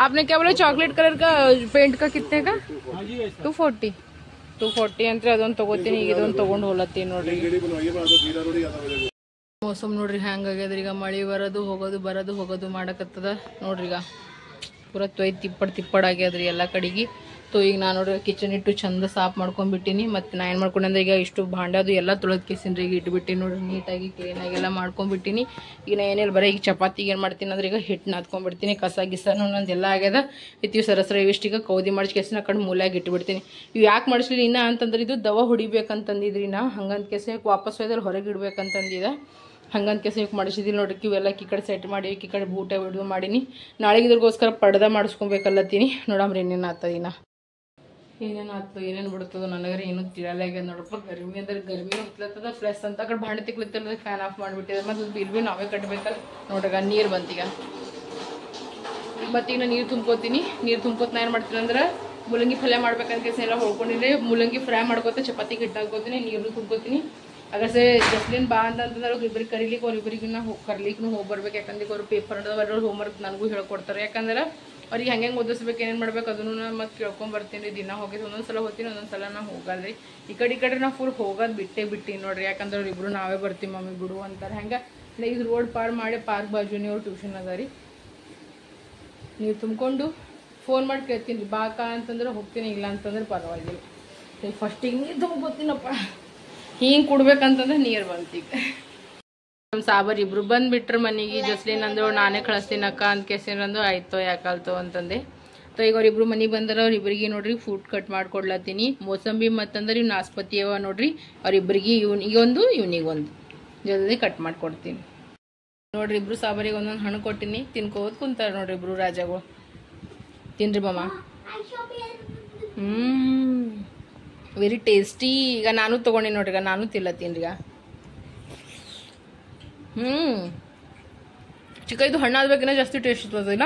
A: आपने क्या बोला चॉकलेट कलर का पेंट का कितने का? 240 ಅಂತ ಅದೊಂದು ತೊಗೋತೀನಿ. ಈಗ ಇದೊಂದು ತೊಗೊಂಡು ಹೋಲತ್ತೀನಿ ನೋಡ್ರಿ. ಮೋಸಮ್ ನೋಡ್ರಿ ಹ್ಯಾಂಗ ಆಗ್ಯದ್ರಿ. ಈಗ ಮಳೆ ಬರೋದು ಹೋಗೋದು ಮಾಡಕತ್ತದ ನೋಡ್ರಿ. ಈಗ ಪೂರ ತೊಯ್ ತಿಪ್ಪಡ್ ಆಗ್ಯದ್ರಿ ಎಲ್ಲ ಕಡೆಗೆ. ಈಗ ನಾನು ನೋಡ್ರಿ ಕಿಚನ್ ಇಟ್ಟು ಚಂದ ಸಾಫ್ ಮಾಡ್ಕೊಂಡ್ಬಿಟ್ಟಿನಿ. ಮತ್ತು ನಾ ಏನು ಮಾಡ್ಕೊಂಡೆ ಈಗ ಇಷ್ಟು ಭಾಂಡದು ಎಲ್ಲ ತೊಳೆದು ಕಿಸಿನ್ರಿ. ಈಗ ಇಟ್ಬಿಟ್ಟಿನಿ ನೋಡ್ರಿ, ನೀಟಾಗಿ ಕ್ಲೀನಾಗೆಲ್ಲ ಮಾಡ್ಕೊಂಡ್ಬಿಟ್ಟಿನಿ. ಈಗ ನಾ ಏನಿಲ್ಲ ಬರೀ ಈಗ ಚಪಾತಿಗೆ ಏನು ಮಾಡ್ತೀನಿ ಅಂದ್ರೆ ಈಗ ಹಿಟ್ಟು ನಾದ್ಕೊಂಡ್ಬಿಡ್ತೀನಿ. ಕಸ ಗಿಸನು ನಂದೆಲ್ಲ ಆಗ್ಯದ. ಇವು ಸರಸರ ಇವಿಷ್ಟೀಗ ಕೌದಿ ಮಾಡಿಸಿ ಕೆಸಿನ ಆ ಕಡೆ ಮೂಲೆಯಾಗಿ ಇಟ್ಬಿಡ್ತೀನಿ. ಇವು ಯಾಕೆ ಮಾಡಿಸ್ಲಿಲ್ಲ ಇನ್ನ ಅಂತಂದ್ರೆ ಇದು ದವಾ ಹೊಡಿಬೇಕಂತಂದಿದ್ರಿ. ನಾ ಹಂಗಂತ ಕೆಸ ವಾಪಸ್ ಹೋಯ್ದಲ್ಲಿ ಹೊರಗೆ ಇಡ್ಬೇಕಂತಂದಿದ. ಹಂಗಂತ ಕೆಸ ಇವ್ ಮಾಡಿಸಿದಿಲ್ಲ ನೋಡ್ರಿ. ಇವೆಲ್ಲ ಈ ಕಡೆ ಸೆಟ್ ಮಾಡಿ ಈ ಕಡೆ ಬೂಟ ಬಿಡು ಮಾಡೀನಿ. ನಾಳೆಗೆ ಇದ್ರಿಗೋಸ್ಕರ ಪಡ್ದ ಮಾಡಿಸ್ಕೊಬೇಕಲ್ಲತ್ತೀನಿ. ನೋಡಮ್ರಿ ಏನೇನು ಆಗ್ತದಿನ, ಏನೇನು ಆಗ್ತದೆ ಏನೇನು ಬಿಡ್ತದೋ ನನಗರೆ ಏನೂ ತಿಳಿಯಲ್ಲ ಆಗ್ಯದ ನೋಡಪ್ಪ. ಗರ್ಮಿ ಅಂದ್ರೆ ಗರ್ಮಿ ಹೊತ್ಲತ್ತದ. ಪ್ಲಸ್ ಅಂತ ಕಡೆ ಭಾಂಡೆ ತಿಕ್ಲತ್ತಲ್ಲ, ಫ್ಯಾನ್ ಆಫ್ ಮಾಡಿಬಿಟ್ಟಿದೆ. ಮತ್ತು ಬಿಲ್ ಬಿ ನಾವೇ ಕಟ್ಟಬೇಕಲ್ಲ ನೋಡ್ರಿ. ನೀರು ಬಂತೀಗ. ಮತ್ತೀಗ ನಾನು ನೀರು ತುಂಬ್ಕೋತೀನಿ. ನೀರು ತುಂಬ್ಕೋತ ನಾ ಏನು ಮಾಡ್ತೀನಿ ಅಂದ್ರೆ ಮುಲ್ಲಂಗಿ ಪಲ್ಯ ಮಾಡ್ಬೇಕಂತ ಕೆಸ ಎಲ್ಲ ಹೊಳ್ಕೊಂಡಿದ್ರೆ ಮುಲ್ಲಂಗಿ ಫ್ರೈ ಮಾಡ್ಕೋತ ಚಪಾತಿಗೆ ಹಿಟ್ಟು ಹಾಕೋತೀನಿ, ನೀರು ತುಂಬ್ಕೋತೀನಿ. ಅಗರ್ಸೆ ಜಸ್ಲಿನ್ ಬಾ ಅಂತಂದ್ರೆ ಅವ್ರಿಗೆ ಇಬ್ಬರಿಗೆ ಕರೀಲಿಕ್ಕೆ ಅವ್ರಿಬ್ಬರಿಗೆ ಕರ್ಲಿಕ್ಕೂ ಹೋಗಿ ಬರ್ಬೇಕು. ಯಾಕಂದ್ರೆ ಅವ್ರು ಪೇಪರ್ ಅವ್ರ ಹೋಮ್ವರ್ಕ್ ನನಗೂ ಹೇಳ್ಕೊಡ್ತಾರೆ. ಯಾಕಂದ್ರೆ ಅವ್ರಿಗೆ ಹೆಂಗೆ ಓದಿಸ್ಬೇಕು, ಏನೇನು ಮಾಡ್ಬೇಕು ಅದನ್ನು ಮತ್ತೆ ಕೇಳ್ಕೊಂಬರ್ತೀನಿ. ದಿನ ಹೋಗಿದ್ದು ಒಂದೊಂದು ಸಲ ಹೋಗ್ತೀನಿ, ಒಂದೊಂದು ಸಲ ನಾ ಹೋಗಲ್ರಿ. ಈ ಕಡೆ ನಾ ಫುಲ್ ಹೋಗೋದು ಬಿಟ್ಟು ನೋಡ್ರಿ. ಯಾಕಂದ್ರೆ ಅವ್ರಿಬ್ರು ನಾವೇ ಬರ್ತೀವಿ ಮಮ್ಮಿ ಬಿಡು ಅಂತಾರೆ. ಹೆಂಗೆ ಇದು ರೋಡ್ ಪಾರ್ ಮಾಡಿ ಪಾರ್ಕ್ ಬಾಜುನಿ ಅವ್ರು ಟ್ಯೂಷನ್ ಅದ ರೀ. ನೀವು ತುಂಬಿಕೊಂಡು ಫೋನ್ ಮಾಡಿ ಕೇಳ್ತೀನಿ ರೀ, ಬಾಕ ಅಂತಂದ್ರೆ ಹೋಗ್ತೀನಿ, ಇಲ್ಲ ಅಂತಂದ್ರೆ ಪರವಾಗಿಲ್ಲ. ಫಸ್ಟಿಗೆ ನೀರು ತುಂಬ್ಕೋತೀನಪ್ಪ. ಹಿಂಗೆ ಕೊಡ್ಬೇಕಂತಂದ್ರೆ ನೀರು ಬಂತೀಗ. ನಮ್ಮ ಸಾಬರ್ ಇಬ್ರು ಬಂದ್ಬಿಟ್ರು ಮನೆಗೆ. ಜಸ್ಲಿನ್ ಅಂದ್ರು ನಾನೇ ಕಳಿಸ್ತೀನಿ ಅಕ್ಕ ಅಂತ ಕೇಸಿನಂದು ಆಯ್ತು ಯಾಕಲ್ತು ಅಂತಂದೆ. ಈಗ ಅವ್ರಿಬ್ರು ಮನೆಗೆ ಬಂದ್ರೆ ಅವ್ರಿಬ್ರಿಗೆ ನೋಡ್ರಿ ಫ್ರೂಟ್ ಕಟ್ ಮಾಡ್ಕೊಡ್ಲತ್ತೀನಿ. ಮೋಸಂಬಿ ಮತ್ತಂದ್ರೆ ಇವ್ ನಾಸ್ಪತಿ ಅವ ನೋಡ್ರಿ, ಅವ್ರಿಬ್ರಿಗೆ ಇವನಿಗೊಂದು ಇವನಿಗೊಂದು ಜಲ್ದಿ ಕಟ್ ಮಾಡ್ಕೊಡ್ತೀನಿ ನೋಡ್ರಿ. ಇಬ್ರು ಸಾಬರಿಗೆ ಒಂದೊಂದು ಹಣ್ಣು ಕೊಟ್ಟಿನಿ, ತಿನ್ಕೋದ್ ಕುಂತಾರ ನೋಡ್ರಿ ಇಬ್ರು ರಾಜಗಳು. ತಿನ್ರಿ ಮಾಮ. Very tasty. ಈಗ ನಾನು ತೊಗೊಂಡಿ ನೋಡ್ರಿ, ಈಗ ನಾನು ತಿನ್ಲತ್ತೀನ್ರಿ. ಈಗ ಚಿಕ್ಕ ಇದು ಹಣ್ಣಾದ್ಬೇಕಿನ್ನ ಜಾಸ್ತಿ ಟೇಸ್ಟ್ ಇರ್ತದಿಲ್ಲ.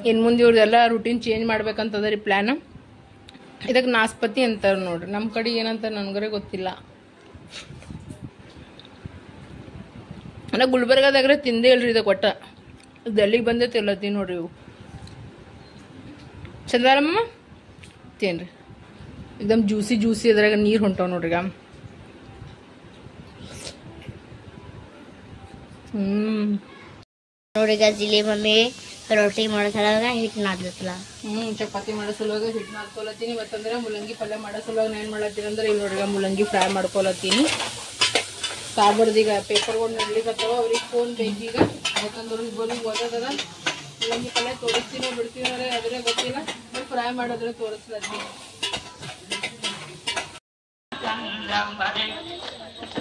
A: ಇನ್ನು ಮುಂದೆ ಇವ್ರದೆಲ್ಲ ರೂಟೀನ್ ಚೇಂಜ್ ಮಾಡ್ಬೇಕಂತದ ರೀ ಪ್ಲ್ಯಾನ್. ಇದಕ್ಕೆ ನಾಸ್ಪತಿ ಅಂತಾರೆ ನೋಡ್ರಿ, ನಮ್ಮ ಕಡೆ ಏನಂತಾರೆ ನನಗರೆ ಗೊತ್ತಿಲ್ಲ. ನಾನು ಗುಲ್ಬರ್ಗಾದಾಗ್ರೆ ತಿಂದೇ ಇಲ್ರಿ ಇದಕ್ಕೆ ಒಟ್ಟ. ಡೆಲ್ಲಿಗೆ ಬಂದೇ ತಿಲ್ಲತ್ತೀನಿ ನೋಡ್ರಿ. ಇವು ಚಂದಾರಮ್ಮ ತಿನ್ರಿ, एकदम ಜ್ಯೂಸಿ ಜ್ಯೂಸಿ ಅದ್ರಾಗ ನೀರು ಹೊಂಟವ್ ನೋಡ್ರಿ. ಈಗ
B: ನೋಡಿ ಇಲ್ಲಿ ಮಮ್ಮಿ ರೊಟ್ಟಿ ಮಾಡೋ ಸಲುವಾಗ ಹಿಟ್ಟು ನಾದ್ಲತ್ತಲ್ಲ.
A: ಚಪಾತಿ ಮಾಡೋ ಸಲುವಾಗ ಹಿಟ್ಟು ನಾದ್ಕೊಳತ್ತೀನಿ. ಮತ್ತಂದ್ರೆ ಮುಲ್ಲಂಗಿ ಪಲ್ಯ ಮಾಡೋ ಸಲುವಾಗ ನಾನು ಏನು ಮಾಡತ್ತೀನಿ ಅಂದ್ರೆ ಇಲ್ಲಿ ನೋಡ್ರಿ ಮುಲ್ಲಂಗಿ ಫ್ರೈ ಮಾಡ್ಕೊಳತ್ತೀನಿ. ಸಾಬರ್ದೀಗ ಪೇಪರ್ಗಳು ನಡ್ಲಿಕ್ಕತ್ತವ, ಅವ್ರಿಗೆ ಫೋನ್ ಬೇಕೀಗ. ಯಾಕಂದ್ರೆ ಇಬ್ಬರಿಗೆ ಓದೋದದ. ಮುಲ್ಲಂಗಿ ಪಲ್ಯ ತೋರಿಸ್ತೀನೋ ಬಿಡ್ತೀನೋ ಅದ್ರೆ ಗೊತ್ತಿಲ್ಲ, ಬಟ್ ಫ್ರೈ ಮಾಡೋದ್ರೆ ತೋರಿಸ್ಲತ್ತೀನಿ.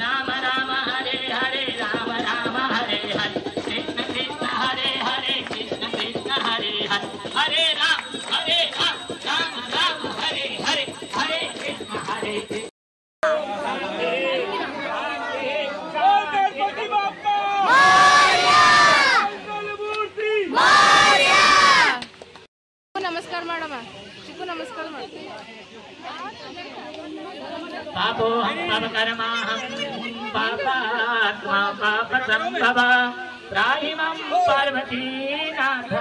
A: ರಾಮ ರಾಮ ಹರೇ ಹರೇ ರಾಮ ರಾಮ ಹರೇ ಹರೇ ಕೃಷ್ಣ ಕೃಷ್ಣ ಹರೇ ಹರೇ ಕೃಷ್ಣ ಕೃಷ್ಣ ಹರೇ ಹರೇ ಹರೇ ರಾಮ ರಾಮ ರಾಮ ಹರೇ ಹರೇ ಹರೇ ಕೃಷ್ಣ ಹರೇ ಕೃಷ್ಣ. ನಮಸ್ಕಾರ ಮಾಡಮ್ಮ, ಚಿಕ್ಕು ನಮಸ್ಕಾರ ಮಾಡಿ. पापो हम कर्माहं पापात्मा पापसंभव त्राहिमं पार्वतीनाथ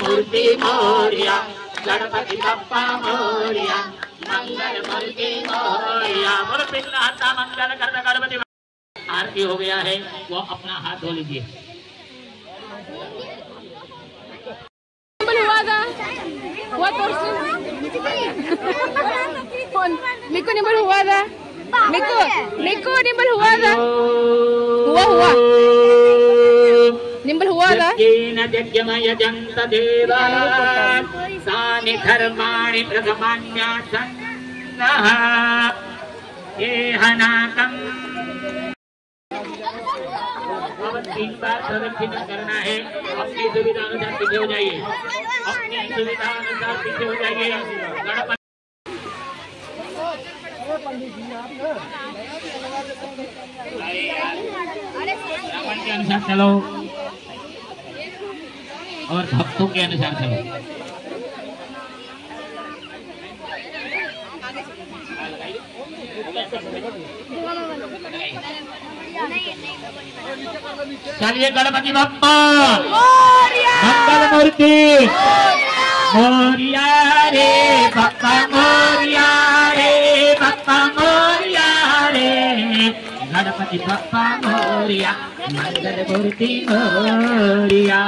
A: मूर्ति मोर्या गणपति बप्पा मोर्या मंगल मूर्ति मोर्या। बोलो पिछला मंगल करता गणपति। आरती हो गया है, वो अपना हाथ धो लीजिए. मिको निबल हुआ था, मिको मिको निबल हुआ था, हुआ निबल हुआ था. येन यज्ञमय जंत देवा सानि धर्माणि प्रथमान्यासन्नः येहनाकम्. अब 3 बार प्रदक्षिण करना है. अपनी सुविधा अनुसार पीछे हो जाइए, अपनी सुविधा अनुसार पीछे हो जाइए. गणपति के अनुसार चलो और भक्तों के अनुसार चलो. चलिए गणपति बप्पा मंगल मूर्ति मोरिया रे बप्पा मोरिया रे बप्पा मोरिया रे गणपति बप्पा मोरिया मंगल मूर्ति मोरिया.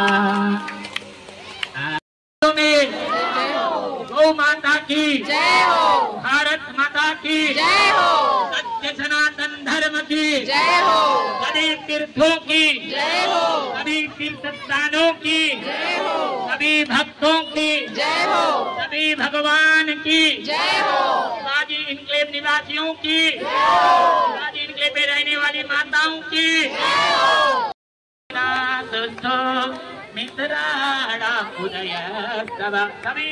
A: गौ माता की जय हो, भारत माता की जय हो, सत्य सनातन धर्म की जय हो, सभी तीर्थों की जय हो, सभी तीर्थ स्थानों की जय हो, सभी भक्तों की जय हो, सभी भगवान की जय हो, शादी इनक्लेव निवासियों की जय हो, शादी इनक्लेव में रहने वाली माताओं की जय हो. मित्राणा उदय सभी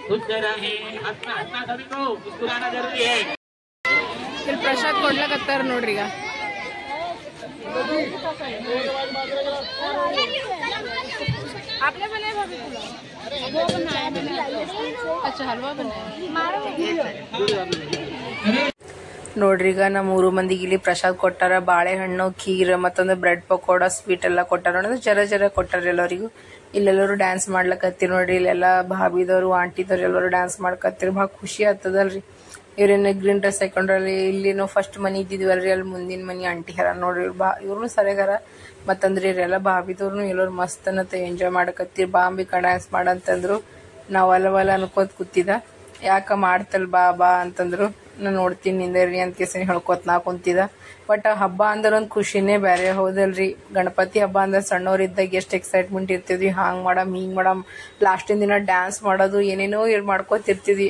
A: खुश रहे, हंसना हंसना सभी को मुस्कुराना जरूरी है. फिर प्रसाद ಕೊಡ್ಲಕತ್ತಾರ ನೋಡ್ರಿ. ಈಗ आपने बनाया भाभी वो बनाया मैंने. अच्छा हलवा बनाया ನೋಡ್ರಿ. ಈಗ ನಮ್ಮ 3 ಮಂದಿಗೆ ಇಲ್ಲಿ ಪ್ರಸಾದ್ ಕೊಟ್ಟಾರ. ಬಾಳೆಹಣ್ಣು, ಖೀರ್ ಮತ್ತೊಂದು ಬ್ರೆಡ್ ಪಕೋಡ, ಸ್ವೀಟ್ ಎಲ್ಲ ಕೊಟ್ಟಾರ. ನೋಡಿದ್ರೆ ಜರ ಕೊಟ್ಟಾರ ಎಲ್ಲರಿಗೂ. ಇಲ್ಲೆಲ್ಲರೂ ಡ್ಯಾನ್ಸ್ ಮಾಡ್ಲಕತ್ತೀರಿ ನೋಡ್ರಿ. ಇಲ್ಲೆಲ್ಲ ಭಾಬಿದವರು ಆಂಟಿದವ್ರು ಎಲ್ಲರೂ ಡ್ಯಾನ್ಸ್ ಮಾಡ್ಕತ್ತೀರಿ. ಭಾಳ ಖುಷಿ ಆಗ್ತದಲ್ರಿ. ಇವ್ರೇನು ಗ್ರೀನ್ ಡ್ರೆಸ್ ಹಾಕೊಂಡ್ರಲ್ಲಿ. ಇಲ್ಲಿ ನಾವು ಫಸ್ಟ್ ಮನಿ ಇದ್ದಿದ್ವಲ್ರಿ, ಅಲ್ಲಿ ಮುಂದಿನ ಮನಿ ಆಂಟಿ ಹರ ನೋಡ್ರಿ. ಇವ್ರು ಸರಿಯಾಗಾರ. ಮತ್ತಂದ್ರೆ ಇವರೆಲ್ಲ ಭಾಬಿದವ್ರು ಎಲ್ಲರೂ ಮಸ್ತ್ ಅನ್ನತ್ತ ಎಂಜಾಯ್ ಮಾಡಕತ್ತೀರಿ. ಬಾಂಬಿಕಾ ಡ್ಯಾನ್ಸ್ ಮಾಡಂತಂದ್ರು. ನಾವು ಅಲ್ಲವಲ್ಲ ಅನ್ಕೋತ ಕೂತಿದ. ಯಾಕ ಮಾಡ್ತಲ್ ಬಾ ಅಂತಂದ್ರು. ನಾನು ನೋಡ್ತೀನಿ ನಿಂದಿರ್ರಿ ಅಂತ ಕೇಸಿ ಹೇಳ್ಕೊತ ನಾ ಕುಂತಿದ. ಬಟ್ ಹಬ್ಬ ಅಂದ್ರೆ ಒಂದು ಖುಷಿನೇ ಬೇರೆ ಹೌದಲ್ರಿ. ಗಣಪತಿ ಹಬ್ಬ ಅಂದ್ರೆ ಸಣ್ಣವ್ರಿದ್ದಾಗ ಎಷ್ಟು ಎಕ್ಸೈಟ್ಮೆಂಟ್ ಇರ್ತಿದ್ವಿ, ಹಾಂಗ್ ಮಾಡಮ್ ಹಿಂಗ್ ಮಾಡಮ್, ಲಾಸ್ಟಿನ ದಿನ ಡ್ಯಾನ್ಸ್ ಮಾಡೋದು ಏನೇನೋ ಮಾಡ್ಕೋತಿರ್ತಿದ್ವಿ.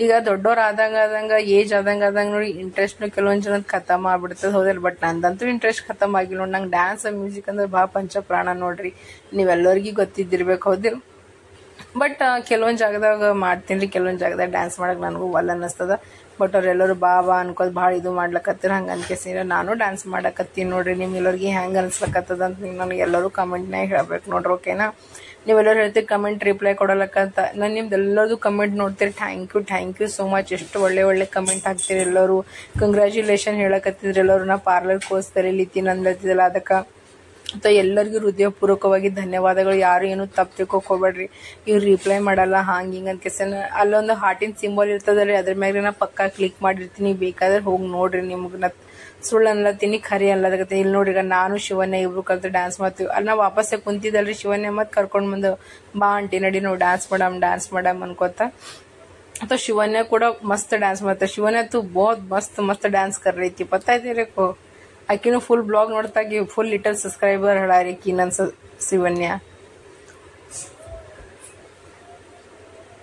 A: ಈಗ ದೊಡ್ಡವ್ರು ಆದಂಗ ಏಜ್ ಆದಂಗ ನೋಡಿ ಇಂಟ್ರೆಸ್ಟ್ನು ಕೆಲವೊಂದ್ ಜನದ ಖತಮ್ ಆಗ್ಬಿಡ್ತದ ಹೌದಲ್. ಬಟ್ ನಂದಂತೂ ಇಂಟ್ರೆಸ್ಟ್ ಖತಮ್ ಆಗಿಲ್ಲ ನೋಡಿ. ನಂಗೆ ಡ್ಯಾನ್ಸ್ ಮ್ಯೂಸಿಕ್ ಅಂದ್ರೆ ಭಾಳ ಪಂಚಪ್ರಾಣ ನೋಡ್ರಿ. ನೀವೆಲ್ಲರಿಗೂ ಗೊತ್ತಿದ್ದಿರ್ಬೇಕು ಹೌದಿಲ್ಲ. ಬಟ್ ಕೆಲವೊಂದ್ ಜಾಗದಾಗ ಮಾಡ್ತೀನಿ, ಕೆಲವೊಂದ್ ಜಾಗದಾಗ ಡ್ಯಾನ್ಸ್ ಮಾಡಕ್ ನನಗೂ ಒಲ್ ಅನ್ನಿಸ್ತದ. ಬಟ್ ಅವ್ರೆಲ್ಲರೂ ಬಾ ಅನ್ಕೋದ್ ಭಾಳ ಇದು ಮಾಡ್ಲಕತ್ತೀರ. ಹಂಗ ಅನ್ಕೇಸಿರ ನಾನು ಡ್ಯಾನ್ಸ್ ಮಾಡಕತ್ತೀನಿ ನೋಡ್ರಿ. ನಿಮ್ಗೆಲ್ಲರಿಗೆ ಹೆಂಗ್ ಅನ್ಸ್ಲಕತ್ತದ ಅಂತ ನನಗೆ ಎಲ್ಲರೂ ಕಮೆಂಟ್ನಾಗ ಹೇಳ್ಬೇಕು ನೋಡ್ರಿ. ಓಕೆನಾ? ನೀವೆಲ್ಲರೂ ಹೇಳ್ತೀರಿ ಕಮೆಂಟ್ ರಿಪ್ಲೈ ಕೊಡಲಕ್ಕಂತ. ನಾನು ನಿಮ್ದು ಎಲ್ಲರದು ಕಮೆಂಟ್ ನೋಡ್ತೀರಿ. Thank you so much. ಎಷ್ಟು ಒಳ್ಳೆ ಕಮೆಂಟ್ ಹಾಕ್ತೀರಿ ಎಲ್ಲರೂ. ಕಂಗ್ರ್ಯಾಚುಲೇಷನ್ ಹೇಳಕತ್ತಿದ್ರಿ ಎಲ್ಲರೂ. ನಾ ಪಾರ್ಲರ್ ಕೋರ್ಸ್ ಕಲೀಲಿತ್ತೀನಿ ಅನ್ಲತ್ತಿದ್ದಲ್ಲ, ಅದಕ್ಕೆ ಅಥವಾ ಎಲ್ಲರಿಗೂ ಹೃದಯಪೂರ್ವಕವಾಗಿ ಧನ್ಯವಾದಗಳು. ಯಾರು ಏನು ತಪ್ಪು ತಿಳ್ಕೊಕ್ ಹೋಗ್ಬೇಡ್ರಿ. ಇವ್ರು ರಿಪ್ಲೈ ಮಾಡಲ್ಲ ಹಾಂಗ್ ಹಿಂಗ್ ಅಂತ ಕೆಸನ್ ಅಲ್ಲೊಂದು ಹಾರ್ಟಿನ ಸಿಂಬಲ್ ಇರ್ತದಲ್ರಿ, ಅದ್ರ ಮ್ಯಾಗ ನಾ ಪಕ್ಕಾ ಕ್ಲಿಕ್ ಮಾಡಿರ್ತೀನಿ. ಬೇಕಾದ್ರೆ ಹೋಗಿ ನೋಡ್ರಿ. ನಿಮ್ಗೆ ನಾ ಸುಳ್ಳು ಅನ್ಲತ್ತೀನಿ, ಖರಿ ಅನ್ಲತ್ತಕತ್ತೀನಿ. ಇಲ್ಲಿ ನೋಡ್ರಿ, ಈಗ ನಾನು ಶಿವನ್ಯ ಇಬ್ರು ಕಲ್ತು ಡ್ಯಾನ್ಸ್ ಮಾಡ್ತೀವಿ. ಅಲ್ಲಿ ನಾವು ವಾಪಸ್ಸೇ ಕುಂತಿದ್ದಲ್ರಿ, ಶಿವನ್ಯ ಮತ್ತೆ ಕರ್ಕೊಂಡ್ ಬಂದು ಬಾ ಆಂಟಿ ನಡಿ ನಾವು ಡ್ಯಾನ್ಸ್ ಮಾಡಮ್ ಅನ್ಕೋತ. ಅಥವಾ ಶಿವನ್ಯ ಕೂಡ ಮಸ್ತ್ ಡ್ಯಾನ್ಸ್ ಮಾಡ್ತಾರೆ. ಶಿವನ್ಯ ತು ಬಹುತ್ ಮಸ್ತ್ ಡ್ಯಾನ್ಸ್ ಕರ್ ರही थी, पता है तेरे को. ಆಕಿನೂ ಫುಲ್ ಬ್ಲಾಗ್ ನೋಡ್ತಾಗಿ ಫುಲ್ ಲಿಟಲ್ ಸಬ್ಸ್ಕ್ರೈಬರ್ ಹಳಾರಿ ಕಿ ನನ್ ಶಿವನ್ಯ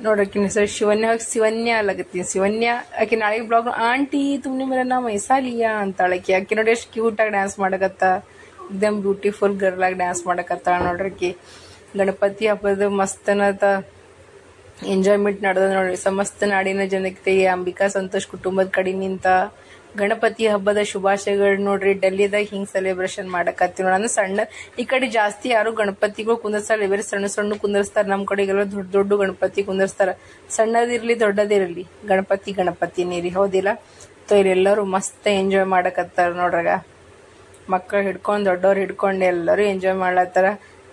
A: ನೋಡ್ರಿ. ಸರ್ ಶಿವನ್ಯ ಅಲ್ಲಗತ್ತೀನಿ. ಶಿವನ್ಯ ಆಕಿ ನಾಳೆ ಬ್ಲಾಗ್ ಆಂಟಿ ತುಮ್ನೆ ಮೇರಾ ನಾಮ್ ಐಸಾ ಲಿಯಾ ಅಂತಾಳಕಿ. ಆಕಿ ನೋಡಿ ಎಷ್ಟು ಕ್ಯೂಟ್ ಆಗಿ ಡ್ಯಾನ್ಸ್ ಮಾಡಕತ್ತ, ಎಕ್ದಮ್ ಬ್ಯೂಟಿಫುಲ್ ಗರ್ಲ್ ಆಗಿ ಡ್ಯಾನ್ಸ್ ಮಾಡಕತ್ತಾಳ ನೋಡ್ರಿ ಆಕಿ. ಗಣಪತಿ ಹಬ್ಬದ ಮಸ್ತನತ ಎಂಜಾಯ್ಮೆಂಟ್ ನಡೆದ ನೋಡ್ರಿ. ಸಮಸ್ತ ನಾಡಿನ ಜನತೆ ಅಂಬಿಕಾ ಸಂತೋಷ್ ಕುಟುಂಬದ ಕಡೆನಿಂತ ಗಣಪತಿ ಹಬ್ಬದ ಶುಭಾಶಯಗಳು ನೋಡ್ರಿ. ಡೆಲ್ಲಿದಾಗ ಹಿಂಗ್ ಸೆಲೆಬ್ರೇಷನ್ ಮಾಡಕತ್ತೀವಿ ನೋಡಿ. ಅಂದ್ರೆ ಸಣ್ಣ ಈ ಕಡೆ ಜಾಸ್ತಿ ಯಾರು ಗಣಪತಿಗಳು ಕುಂದರ್ಸ್ತಾರ, ಬೇರೆ ಸಣ್ಣ ಕುಂದರ್ಸ್ತಾರ. ನಮ್ ಕಡೆಗೆಲ್ಲ ದೊಡ್ಡ ಗಣಪತಿ ಕುಂದರ್ಸ್ತಾರ. ಸಣ್ಣದಿರ್ಲಿ ದೊಡ್ಡದಿರ್ಲಿ ಗಣಪತಿನೇ ರೀ ಹೌದಿಲ್ಲ. ಇಲ್ಲೆಲ್ಲರೂ ಮಸ್ತ್ ಎಂಜಾಯ್ ಮಾಡಕತ್ತಾರ ನೋಡ್ರಾಗ. ಮಕ್ಕಳು ಹಿಡ್ಕೊಂಡ್ ದೊಡ್ಡವ್ರು ಹಿಡ್ಕೊಂಡ್ ಎಲ್ಲರೂ ಎಂಜಾಯ್ ಮಾಡ್ಲತ್ತಾರ.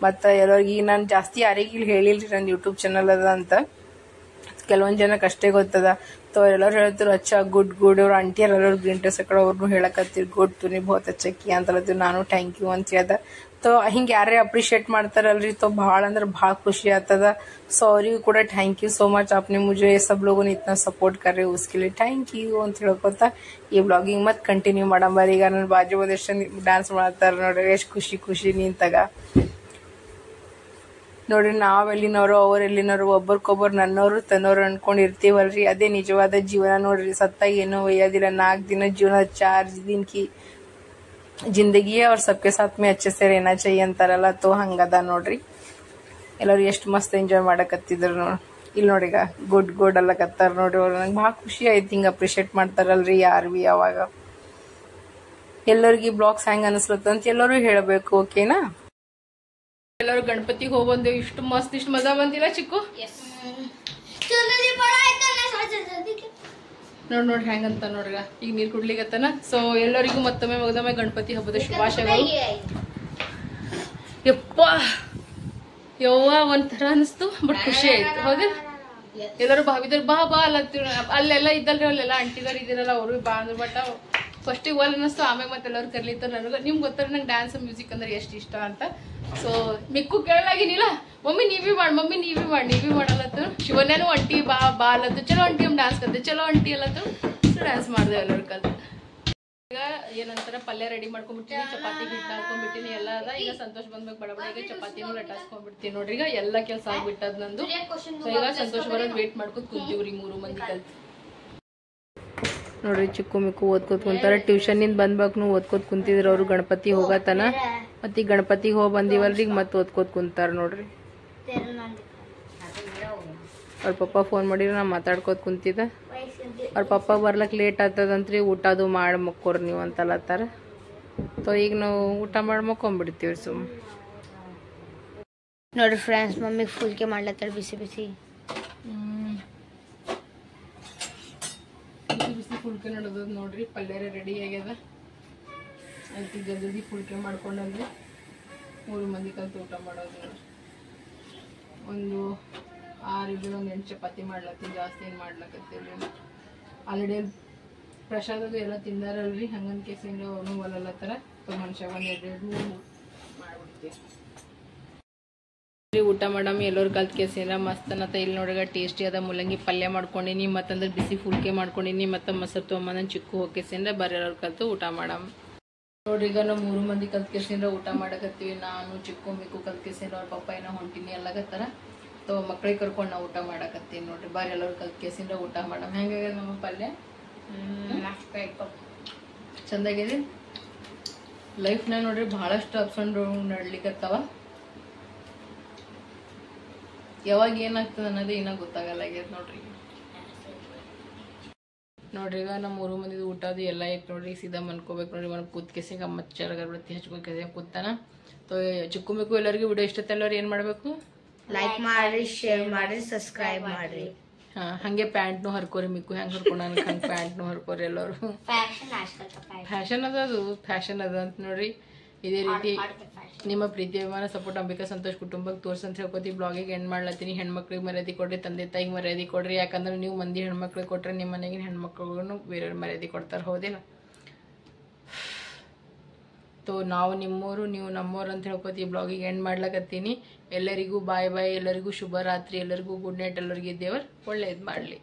A: ಮತ್ತ ಎಲ್ಲರಿಗೆ ನಾನು ಜಾಸ್ತಿ ಯಾರಿಗಿಲ್ಲಿ ಹೇಳಿಲ್ರಿ ನನ್ನ ಯೂಟ್ಯೂಬ್ ಚಾನಲ್ ಅದ ಅಂತ. ಕೆಲವೊಂದ್ ಜನಕ್ಕೆ ಅಷ್ಟೇ ಗೊತ್ತದ. ಎಲ್ಲರೂ ಹೇಳ್ತಿರು ಅಚ್ಚಾ ಗುಡ್ ಇವ್ರ ಆಂಟಿ ಎಲ್ಲರೂ ಗ್ರೀನ್ ಡ್ರೆಸ್ ಕಡೆ ಅವ್ರನ್ನು ಹೇಳಕತ್ತೀರಿ ಗುಡ್ ತುನಿ ಬಹುತ್ ಅಚ್ಚ ಕಿ ಅಂತ ನಾನು ಥ್ಯಾಂಕ್ ಯು ಅಂತ ಹೇಳ್ದ. ಹಿಂಗ ಯಾರೇ ಅಪ್ರಿಶಿಯೇಟ್ ಮಾಡ್ತಾರಲ್ರಿ ಭಾಳ ಅಂದ್ರೆ ಭಾಳ ಖುಷಿ ಆಗ್ತದ. ಸೊ ಅವ್ರಿಗೂ ಕೂಡ ಥ್ಯಾಂಕ್ ಯು ಸೋ ಮಚ್. आपने मुझे सब लोगों ने इतना सपोर्ट कर रहे हो उसके लिए थैंक यू ಅಂತ ಹೇಳ್ಕೊತ ಈ ಬ್ಲಾಗಿಂಗ್ ಮತ್ತೆ ಕಂಟಿನ್ಯೂ ಮಾಡಂಬಾರ. ಈಗ ನನ್ನ ಬಾಜು ಒಂದಿಷ್ಟು ಡ್ಯಾನ್ಸ್ ಮಾಡ್ತಾರ ನೋಡ್ರಿ, ಎಷ್ಟು ಖುಷಿ ನಿಂತಾಗ ನೋಡ್ರಿ. ನಾವೆಲ್ಲಿನವರು ಅವರೆಲ್ಲಿನವರು ಒಬ್ಬರಿಗೊಬ್ಬರು ನನ್ನವರು ತನ್ನವ್ರು ಅನ್ಕೊಂಡಿರ್ತೀವಲ್ರಿ, ಅದೇ ನಿಜವಾದ ಜೀವನ ನೋಡ್ರಿ. ಸತ್ತಾಗ ಏನೋ ಒಯ್ಯೋದಿಲ್ಲ, 4 दिन ಜೀವನ 4 दिन की जिंदगी है और सबके साथ में अच्छे से रहना चाहिए ಅಂತಾರಲ್ಲ. ಹಂಗದ ನೋಡ್ರಿ. ಎಲ್ಲರೂ ಎಷ್ಟು ಮಸ್ತ್ ಎಂಜಾಯ್ ಮಾಡಕತ್ತಿದ್ರು ನೋಡ್ರಿ. ಇಲ್ಲಿ ನೋಡಿಗ ಗುಡ್ ಅಲ್ಲಕತ್ತಾರ ನೋಡ್ರಿ. ಅವ್ರು ನಂಗೆ ಭಾಳ ಖುಷಿ ಆಯ್ತು ಹಿಂಗ ಅಪ್ರಿಶಿಯೇಟ್ ಮಾಡ್ತಾರಲ್ರಿ ಯಾರು ಬಿ. ಯಾವಾಗ ಎಲ್ಲರಿಗೂ ಬ್ಲಾಗ್ಸ್ ಹೆಂಗ್ ಅನಿಸ್ಲತ್ತಂತ ಎಲ್ಲರೂ ಹೇಳಬೇಕು. ಓಕೆನಾ? ಎಲ್ಲರೂ ಗಣಪತಿಗೆ ಹೋಗಿ ಬಂದೇವು. ಇಷ್ಟು ಮಜಾ ಬಂದಿಲ್ಲ ಚಿಕ್ಕು? ನೋಡ್ರಿ ಹೆಂಗಂತ ನೋಡ್ರಿ. ಈಗ ನೀರ್ ಕುಡ್ಲಿಗತ್ತನ. ಸೊ ಎಲ್ಲರಿಗೂ ಮತ್ತೊಮ್ಮೆ ಗಣಪತಿ ಹಬ್ಬದ ಶುಭಾಶಯಗಳು. ಯವ್ವ ಒಂಥರ ಅನಿಸ್ತು, ಬಟ್ ಖುಷಿ ಆಯ್ತು ಹೌದು. ಎಲ್ಲರೂ ಭಾವಿದ್ರು ಬಾ ಅಲ್ಲತ್ತಿರ. ಅಲ್ಲೆಲ್ಲ ಇದ್ದಲ್ರಿ, ಅಲ್ಲೆಲ್ಲ ಅಂಟಿದಾರ ಇದಿರಲ್ಲ ಅವರು ಬಾ ಅಂದ್ರು. ಬಟ್ ಫಸ್ಟಿಗೆ ಒಲ್ ಅನ್ನಿಸ್ತು, ಆಮೇಲೆ ಮತ್ತೆ ಎಲ್ಲರೂ ಕರ್ಲಿತ್ತಾರ. ನನಗೆ ನಿಮ್ಗೆ ಗೊತ್ತಾರ ನಂಗೆ ಡ್ಯಾನ್ಸ್ ಮ್ಯೂಸಿಕ್ ಅಂದ್ರೆ ಎಷ್ಟು ಇಷ್ಟ ಅಂತ. ಸೊ ಮಿಕ್ಕು ಕೇಳಲಾಗಿನಿಲ್ಲ, ಮಮ್ಮಿ ನೀವೇ ಮಾಡಲ್ಲತ್ತು. ಶಿವನ್ಯನೂ ಅಂಟಿ ಬಾ ಅಲ್ಲತ್ತು. ಚಲೋ ಅಂಟಿ ಡ್ಯಾನ್ಸ್ ಕಲ್ತೆ, ಚಲೋ ಅಂಟಿ ಅಲ್ಲತ್ತು. ಸೊ ಡ್ಯಾನ್ಸ್ ಮಾಡಿದೆ ಎಲ್ಲರೂ ಕಲ್ತು. ಈಗ ಏನಂತಾರ ಪಲ್ಯ ರೆಡಿ ಮಾಡ್ಕೊಂಡ್ಬಿಟ್ಟಿನಿ, ಚಪಾತಿ ಹಿಟ್ಟು ಹಾಕೊಂಡ್ಬಿಟ್ಟಿನಿ ಎಲ್ಲ ಅದ. ಈಗ ಸಂತೋಷ್ ಬಂದ್ಬೇಕು ಬಡ ಈಗ ಚಪಾತಿನೂ ಲಟಾಸ್ಕೊಂಡ್ಬಿಡ್ತೀನಿ ನೋಡ್ರಿ. ಈಗ ಎಲ್ಲ ಕೆಲಸ ಆಗ್ಬಿಟ್ಟದ್ ನಂದು. ಈಗ ಸಂತೋಷ್ ಬರೋದು ವೇಟ್ ಮಾಡ್ಕೊತ ಕುಂತೀವ್ರಿ 3 ಮಂದಿ ಕಲ್ತು ನೋಡ್ರಿ. ಚಿಕ್ಕು ಮಿಕ್ಕು ಓದ್ಕೋತ ಕುಂತಾರ. ಟ್ಯೂಷನ್ನಿಂದ ಬಂದ್ಬೇಕು ಓದ್ಕೋತ ಕುಂತಿದ್ರು ಅವ್ರು ಗಣಪತಿ ಹೋಗತನ. ಮತ್ತೆ ಈ ಗಣಪತಿಗೆ ಹೋಗಿ ಬಂದಿವಲ್ರಿ, ಮತ್ತೆ ಓದ್ಕೋತ ಕುಂತಾರ ನೋಡ್ರಿ. ಅವ್ರ ಪಪ್ಪ ಫೋನ್ ಮಾಡಿದ್ರೆ ನಾ ಮಾತಾಡ್ಕೋತ ಕುಂತಿದ್ದ. ಅವ್ರ ಪಪ್ಪ ಬರ್ಲಕ್ ಲೇಟ್ ಆಗ್ತದಂತ್ರಿ, ಊಟದು ಮಾಡಿ ಮಕ್ಕೋರ್ ನೀವು ಅಂತಲತ್ತಾರ. ಈಗ ನಾವು ಊಟ ಮಾಡಿ ಮಕ್ಕೊಂಡ್ಬಿಡ್ತೀವಿ ಸುಮ್
B: ನೋಡ್ರಿ ಫ್ರೆಂಡ್ಸ್. ಮಮ್ಮಿಗೆ ಫುಲ್ಕೆ ಮಾಡ್ಲತ್ತಾಳ ಬಿಸಿ ಬಿಸಿ
A: ಫುಲ್ಕೆ ನಡೆದ ನೋಡ್ರಿ. ಪಲ್ಯ ರೆಡಿ ಆಗ್ಯದ. ಆಯ್ತು ಜಲ್ದಿ ಫುಲ್ಕೆ ಮಾಡ್ಕೊಂಡಂದ್ರೆ 3 ಮಂದಿ ಕಲ್ತು ಊಟ ಮಾಡೋದು ನೋಡ್ರಿ. ಒಂದು 6 ಇದ್ರೆ ಒಂದು 8 ಚಪಾತಿ ಮಾಡ್ಲತ್ತೀನಿ, ಜಾಸ್ತಿ ಏನು ಮಾಡ್ಲಕತ್ತೀವಿ. ಆಲ್ರೆಡಿ ಪ್ರಸಾದದು ಎಲ್ಲ ತಿಂದಾರಲ್ರಿ, ಹಂಗನ್ ಕೇಸಿಂದ ಅವನು ಒಲಲ್ಲತ್ತಾರ. ಮನುಷ್ಯ 1-2 ಮಾಡ್ಬಿಡ್ತೀವಿ. ಊಟ ಮಾಡಮ್ ಎಲ್ಲರೂ ಕಲ್ತ್ ಕೇಸಿರ ಮಸ್ತ್ ಅನ್ನತ್ತ. ಇಲ್ಲಿ ನೋಡ್ರಿ ಟೇಸ್ಟಿ ಅದ ಮುಲ್ಲಂಗಿ ಪಲ್ಯ ಮಾಡ್ಕೊಂಡಿನಿ, ಮತ್ತಂದ್ರೆ ಬಿಸಿ ಫುಲ್ಕೆ ಮಾಡ್ಕೊಂಡಿನಿ, ಮತ್ತು ಮೊಸರು ತೊಗೊಂಬಂದು ಚಿಕ್ಕು ಹೋಗ್ಕೇಸಿಂದ ಬರ್ರಿ ಎಲ್ಲರೂ ಕಲ್ತು ಊಟ ಮಾಡಮ್. ನೋಡ್ರಿ ಈಗ ನಾವು 3 ಮಂದಿ ಕಲ್ತ್ ಕೇಸಿಂದ ಊಟ ಮಾಡಕತ್ತೀವಿ. ನಾನು ಚಿಕ್ಕು ಮಿಕ್ಕು ಕಲ್ತ್ ಕೇಸಿಂದ ಅವ್ರ ಪಪ್ಪ ಏನೋ ಹೊಂಟಿನಿ ಎಲ್ಲಗತ್ತಾರ. ತೋ ಮಕ್ಳಿಗೆ ಕರ್ಕೊಂಡು ನಾವು ಊಟ ಮಾಡಕತ್ತೀವಿ. ನೋಡ್ರಿ ಬರ್ರಿ ಎಲ್ಲರೂ ಕಲ್ತ್ ಕೇಸಿಂದ ಊಟ ಮಾಡಮ್. ಹೆಂಗಾಗ್ಯದ ನಮ್ಮ ಪಲ್ಯ? ಚಂದಾಗಿದೆ. ಲೈಫ್ನಾಗ ನೋಡ್ರಿ ಭಾಳಷ್ಟು ಅಪ್ಸ್ ಆ್ಯಂಡ್ ಡೌನ್ ನಡ್ಲಿಕ್ಕತ್ತಾವ. ಯಾವಾಗ ಏನಾಗ್ತದೆ ಅನ್ನೋದು ಏನೋ ಗೊತ್ತಾಗಲ್ಲ ಆಗ್ಯದ ನೋಡ್ರಿ. ನೋಡ್ರಿ ಈಗ ನಮ್ಮ 3 ಮಂದಿದು ಊಟ ಅದು ಎಲ್ಲ ಐತೆ ನೋಡ್ರಿ. ಸೀದಾ ಮನ್ಕೋಬೇಕು ನೋಡ್ರಿ. ಮನೆ ಕೂತ್ಕೆಸಿಗೆ ಮಚ್ಚರ ಗರ್ಬತ್ತಿ ಹಚ್ಕೋಕೆ ಕೂತಾನ. ತೋ ಚಿಕ್ಕು ಮಿಕ್ಕು ಎಲ್ಲರಿಗೂ ವಿಡಿಯೋ ಇಷ್ಟ ಎಲ್ಲರೂ ಏನು ಮಾಡಬೇಕು?
B: ಲೈಕ್ ಮಾಡಿ, ಶೇರ್ ಮಾಡಿ, ಸಬ್ಸ್ಕ್ರೈಬ್ ಮಾಡ್ರಿ.
A: ಹಂಗೆ ಪ್ಯಾಂಟ್ನು ಹರ್ಕೋರಿ. ಮಿಕ್ಕು ಹೆಂಗೆ ಹರ್ಕೊಂಡು ಹಂಗೆ ಪ್ಯಾಂಟ್ನು ಹರ್ಕೋರಿ ಎಲ್ಲರೂ. ಫ್ಯಾಷನ್ ಅದ, ಅದು ಫ್ಯಾಷನ್ ಅದ ಅಂತ ನೋಡ್ರಿ. ಇದೇ ರೀತಿ ನಿಮ್ಮ ಪ್ರೀತಿ ಅಭಿಮಾನ ಸಪೋರ್ಟ್ ಅಂಬಿಕಾ ಸಂತೋಷ್ ಕುಟುಂಬಕ್ಕೆ ತೋರ್ಸಂತ ಹೇಳ್ಕೊತಿ ಬ್ಲಾಗಿಗೆ ಎಂಡ್ ಮಾಡ್ಲತ್ತೀನಿ. ಹೆಣ್ಮಕ್ಳಿಗೆ ಮರ್ಯಾದೆ ಕೊಡ್ರಿ, ತಂದೆ ತಾಯಿಗೆ ಮರ್ಯಾದೆ ಕೊಡ್ರಿ. ಯಾಕಂದ್ರೆ ನೀವು ಮಂದಿ ಹೆಣ್ಮಕ್ಳಿಗೆ ಕೊಟ್ರೆ ನಿಮ್ಮ ಮನೆಗಿನ ಹೆಣ್ಮಕ್ಳಿಗೂ ಬೇರೆಯವ್ರ ಮರ್ಯಾದೆ ಕೊಡ್ತಾರೆ, ಹೌದಿಲ್ಲ? ತೋ ನಾವು ನಿಮ್ಮೋರು, ನೀವು ನಮ್ಮೋರು ಅಂತ ಹೇಳ್ಕೊತಿ ಬ್ಲಾಗಿಗೆ ಎಂಡ್ ಮಾಡ್ಲಕತ್ತೀನಿ. ಎಲ್ಲರಿಗೂ ಬಾಯ್ ಬಾಯ್, ಎಲ್ಲರಿಗೂ ಶುಭ ರಾತ್ರಿ, ಎಲ್ಲರಿಗೂ ಗುಡ್ ನೈಟ್, ಎಲ್ಲರಿಗೂ ದೇವರು ಒಳ್ಳೇದು ಮಾಡಲಿ.